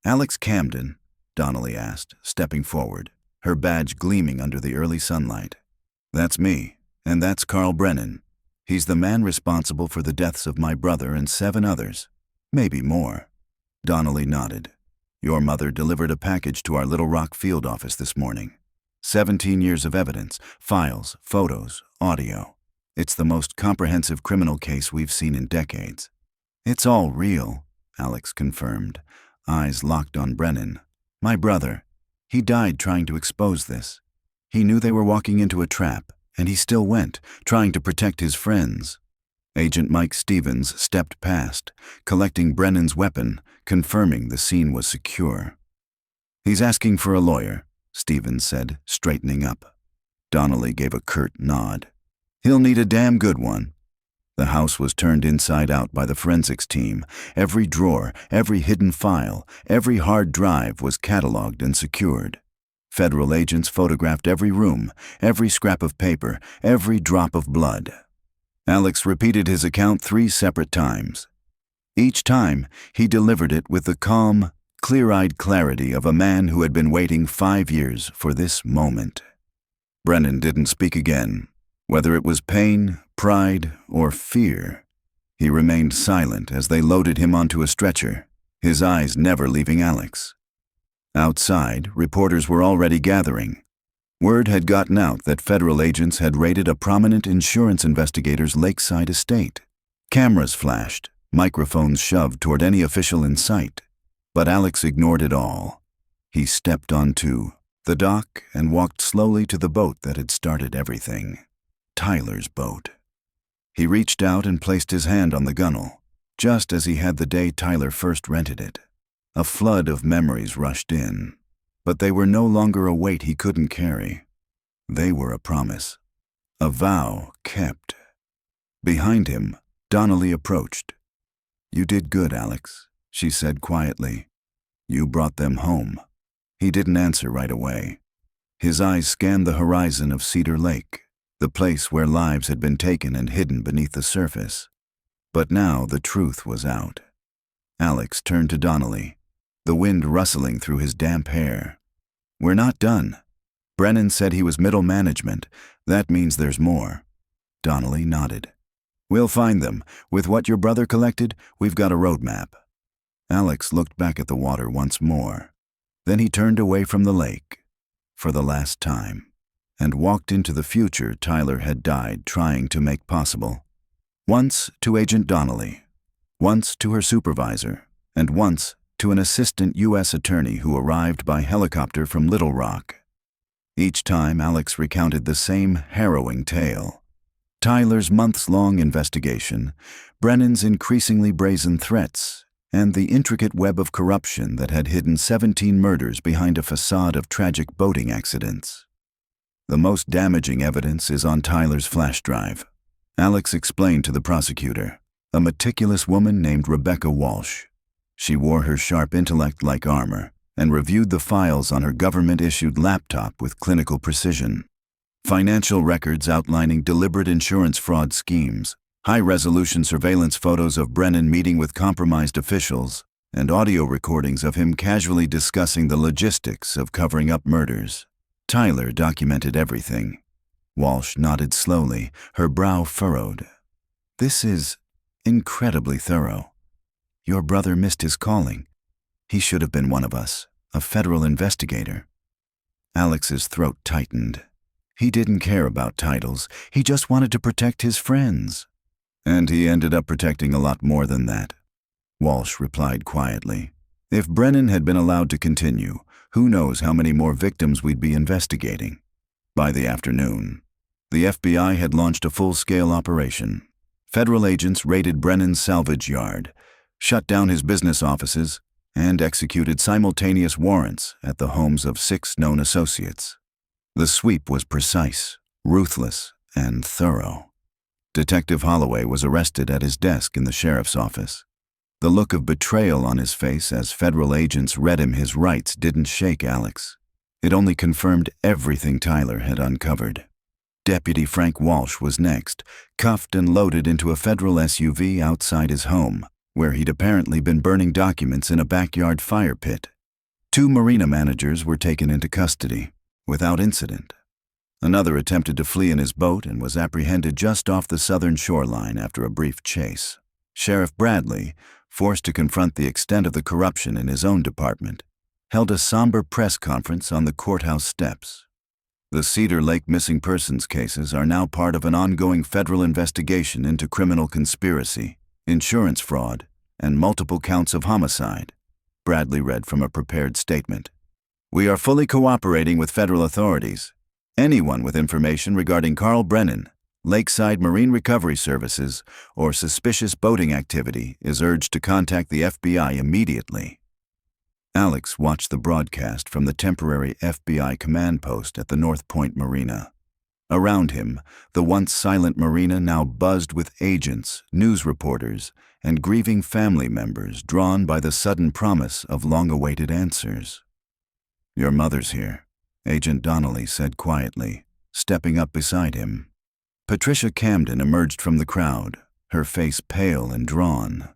A: "Alex Camden?" Donnelly asked, stepping forward, her badge gleaming under the early sunlight. "That's me, and that's Carl Brennan. He's the man responsible for the deaths of my brother and 7 others, maybe more." Donnelly nodded. "Your mother delivered a package to our Little Rock field office this morning. 17 years of evidence, files, photos, audio. It's the most comprehensive criminal case we've seen in decades." "It's all real," Alex confirmed, eyes locked on Brennan. "My brother, he died trying to expose this. He knew they were walking into a trap, and he still went, trying to protect his friends." Agent Mike Stevens stepped past, collecting Brennan's weapon, confirming the scene was secure. "He's asking for a lawyer," Stevens said, straightening up. Donnelly gave a curt nod. "He'll need a damn good one." The house was turned inside out by the forensics team. Every drawer, every hidden file, every hard drive was cataloged and secured. Federal agents photographed every room, every scrap of paper, every drop of blood. Alex repeated his account 3 separate times. Each time, he delivered it with the calm, clear-eyed clarity of a man who had been waiting 5 years for this moment. Brennan didn't speak again. Whether it was pain, pride, or fear, he remained silent as they loaded him onto a stretcher, his eyes never leaving Alex. Outside, reporters were already gathering. Word had gotten out that federal agents had raided a prominent insurance investigator's lakeside estate. Cameras flashed, microphones shoved toward any official in sight. But Alex ignored it all. He stepped onto the dock and walked slowly to the boat that had started everything. Tyler's boat. He reached out and placed his hand on the gunwale, just as he had the day Tyler first rented it. A flood of memories rushed in, but they were no longer a weight he couldn't carry. They were a promise, a vow kept. Behind him, Donnelly approached. "You did good, Alex," she said quietly. "You brought them home." He didn't answer right away. His eyes scanned the horizon of Cedar Lake, the place where lives had been taken and hidden beneath the surface. But now the truth was out. Alex turned to Donnelly, the wind rustling through his damp hair. "We're not done. Brennan said he was middle management. That means there's more." Donnelly nodded. "We'll find them. With what your brother collected, we've got a roadmap." Alex looked back at the water once more. Then he turned away from the lake, for the last time, and walked into the future Tyler had died trying to make possible. Once to Agent Donnelly, once to her supervisor, and once to an assistant U.S. attorney who arrived by helicopter from Little Rock. Each time Alex recounted the same harrowing tale. Tyler's months-long investigation, Brennan's increasingly brazen threats, and the intricate web of corruption that had hidden 17 murders behind a facade of tragic boating accidents. "The most damaging evidence is on Tyler's flash drive," Alex explained to the prosecutor, a meticulous woman named Rebecca Walsh. She wore her sharp intellect like armor and reviewed the files on her government-issued laptop with clinical precision. Financial records outlining deliberate insurance fraud schemes, high-resolution surveillance photos of Brennan meeting with compromised officials, and audio recordings of him casually discussing the logistics of covering up murders. Tyler documented everything. Walsh nodded slowly, her brow furrowed. "This is incredibly thorough. Your brother missed his calling. He should have been one of us, a federal investigator." Alex's throat tightened. He didn't care about titles. He just wanted to protect his friends. "And he ended up protecting a lot more than that," Walsh replied quietly. "If Brennan had been allowed to continue, who knows how many more victims we'd be investigating." By the afternoon, The FBI had launched a full-scale operation. Federal agents raided Brennan's salvage yard, shut down his business offices, and executed simultaneous warrants at the homes of 6 known associates. The sweep was precise, ruthless, and thorough. Detective Holloway was arrested at his desk in the sheriff's office. The look of betrayal on his face as federal agents read him his rights didn't shake Alex. It only confirmed everything Tyler had uncovered. Deputy Frank Walsh was next, cuffed and loaded into a federal SUV outside his home, where he'd apparently been burning documents in a backyard fire pit. 2 marina managers were taken into custody, without incident. Another attempted to flee in his boat and was apprehended just off the southern shoreline after a brief chase. Sheriff Bradley, forced to confront the extent of the corruption in his own department, held a somber press conference on the courthouse steps. The Cedar Lake missing persons cases are now part of an ongoing federal investigation into criminal conspiracy, insurance fraud, and multiple counts of homicide, Bradley read from a prepared statement. We are fully cooperating with federal authorities. Anyone with information regarding Carl Brennan, Lakeside Marine Recovery Services, or suspicious boating activity is urged to contact the FBI immediately. Alex watched the broadcast from the temporary FBI command post at the North Point Marina. Around him, the once silent marina now buzzed with agents, news reporters, and grieving family members drawn by the sudden promise of long-awaited answers. Your mother's here, Agent Donnelly said quietly, stepping up beside him. Patricia Camden emerged from the crowd, her face pale and drawn.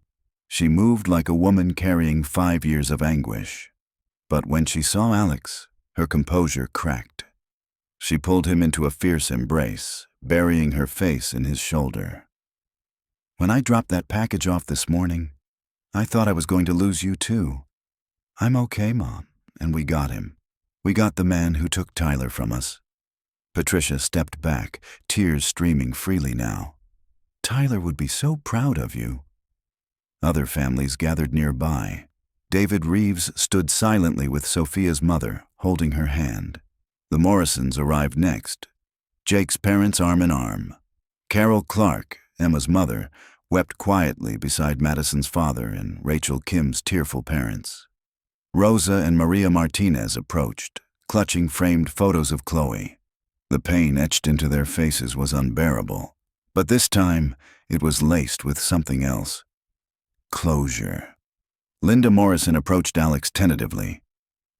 A: She moved like a woman carrying 5 years of anguish. But when she saw Alex, her composure cracked. She pulled him into a fierce embrace, burying her face in his shoulder. When I dropped that package off this morning, I thought I was going to lose you too. I'm okay, Mom, and we got him. We got the man who took Tyler from us. Patricia stepped back, tears streaming freely now. Tyler would be so proud of you. Other families gathered nearby. David Reeves stood silently with Sophia's mother, holding her hand. The Morrisons arrived next, Jake's parents arm in arm. Carol Clark, Emma's mother, wept quietly beside Madison's father and Rachel Kim's tearful parents. Rosa and Maria Martinez approached, clutching framed photos of Chloe. The pain etched into their faces was unbearable, but this time it was laced with something else. Closure. Linda Morrison approached Alex tentatively.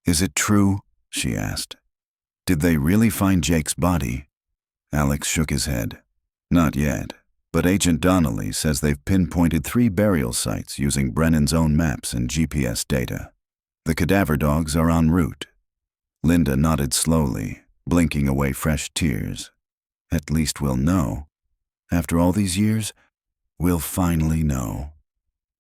A: Is it true? She asked. Did they really find Jake's body? Alex shook his head. Not yet, but Agent Donnelly says they've pinpointed 3 burial sites using Brennan's own maps and GPS data. The cadaver dogs are en route. Linda nodded slowly, blinking away fresh tears. At least we'll know. After all these years, we'll finally know.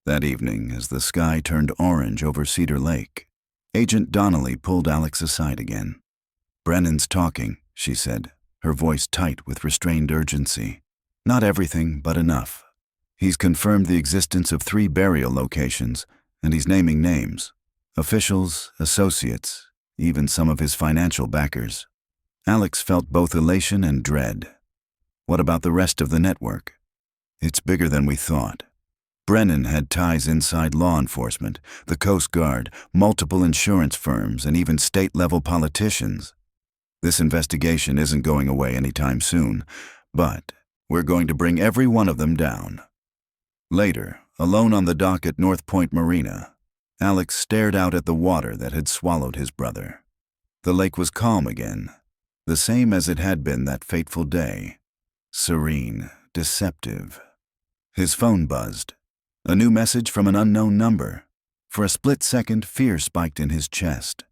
A: That evening, as the sky turned orange over Cedar Lake, Agent Donnelly pulled Alex aside again. Brennan's talking, she said, her voice tight with restrained urgency. Not everything, but enough. He's confirmed the existence of 3 burial locations, and he's naming names. Officials, associates, even some of his financial backers. Alex felt both elation and dread. What about the rest of the network? It's bigger than we thought. Brennan had ties inside law enforcement, the Coast Guard, multiple insurance firms, and even state-level politicians. This investigation isn't going away anytime soon, but we're going to bring every one of them down. Later, alone on the dock at North Point Marina, Alex stared out at the water that had swallowed his brother. The lake was calm again, the same as it had been that fateful day. Serene, deceptive. His phone buzzed. A new message from an unknown number. For a split second, fear spiked in his chest.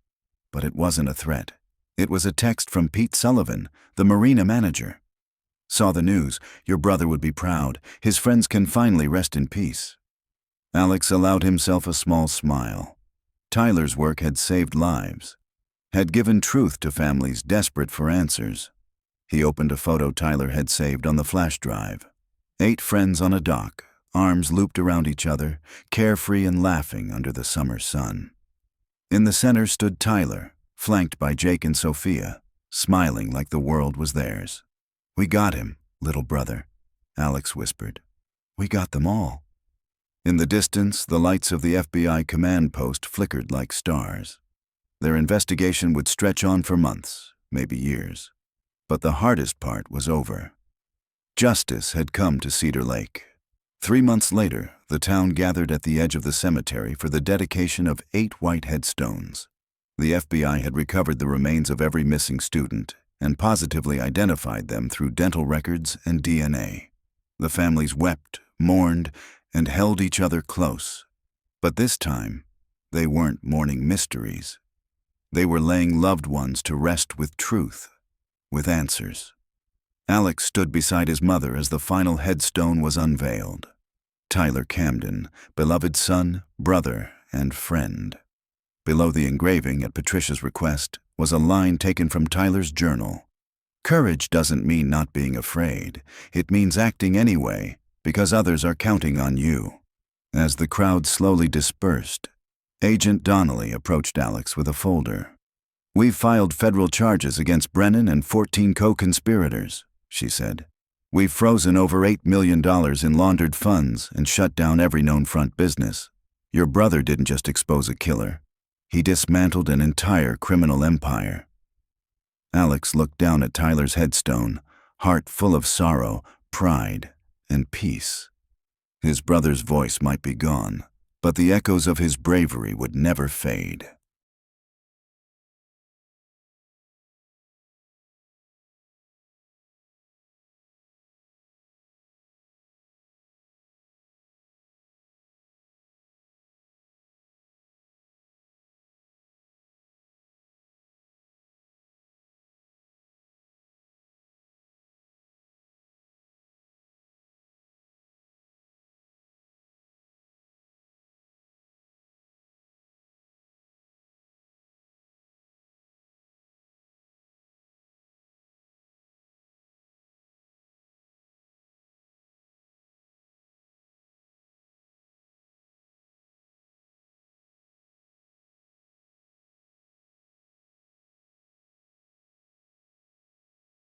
A: But it wasn't a threat. It was a text from Pete Sullivan, the marina manager. Saw the news. Your brother would be proud. His friends can finally rest in peace. Alex allowed himself a small smile. Tyler's work had saved lives, had given truth to families desperate for answers. He opened a photo Tyler had saved on the flash drive. 8 friends on a dock, arms looped around each other, carefree and laughing under the summer sun. In the center stood Tyler, flanked by Jake and Sophia, smiling like the world was theirs. "We got him, little brother," Alex whispered. "We got them all." In the distance, the lights of the FBI command post flickered like stars. Their investigation would stretch on for months, maybe years. But the hardest part was over. Justice had come to Cedar Lake. 3 months later, the town gathered at the edge of the cemetery for the dedication of 8 white headstones. The FBI had recovered the remains of every missing student and positively identified them through dental records and DNA. The families wept, mourned, and held each other close. But this time, they weren't mourning mysteries. They were laying loved ones to rest with truth, with answers. Alex stood beside his mother as the final headstone was unveiled. Tyler Camden, beloved son, brother, and friend. Below the engraving, at Patricia's request, was a line taken from Tyler's journal. "Courage doesn't mean not being afraid. It means acting anyway, because others are counting on you." As the crowd slowly dispersed, Agent Donnelly approached Alex with a folder. "We've filed federal charges against Brennan and 14 co-conspirators," she said. "We've frozen over $8 million in laundered funds and shut down every known front business. Your brother didn't just expose a killer. He dismantled an entire criminal empire." Alex looked down at Tyler's headstone, heart full of sorrow, pride, and peace. His brother's voice might be gone, but the echoes of his bravery would never fade.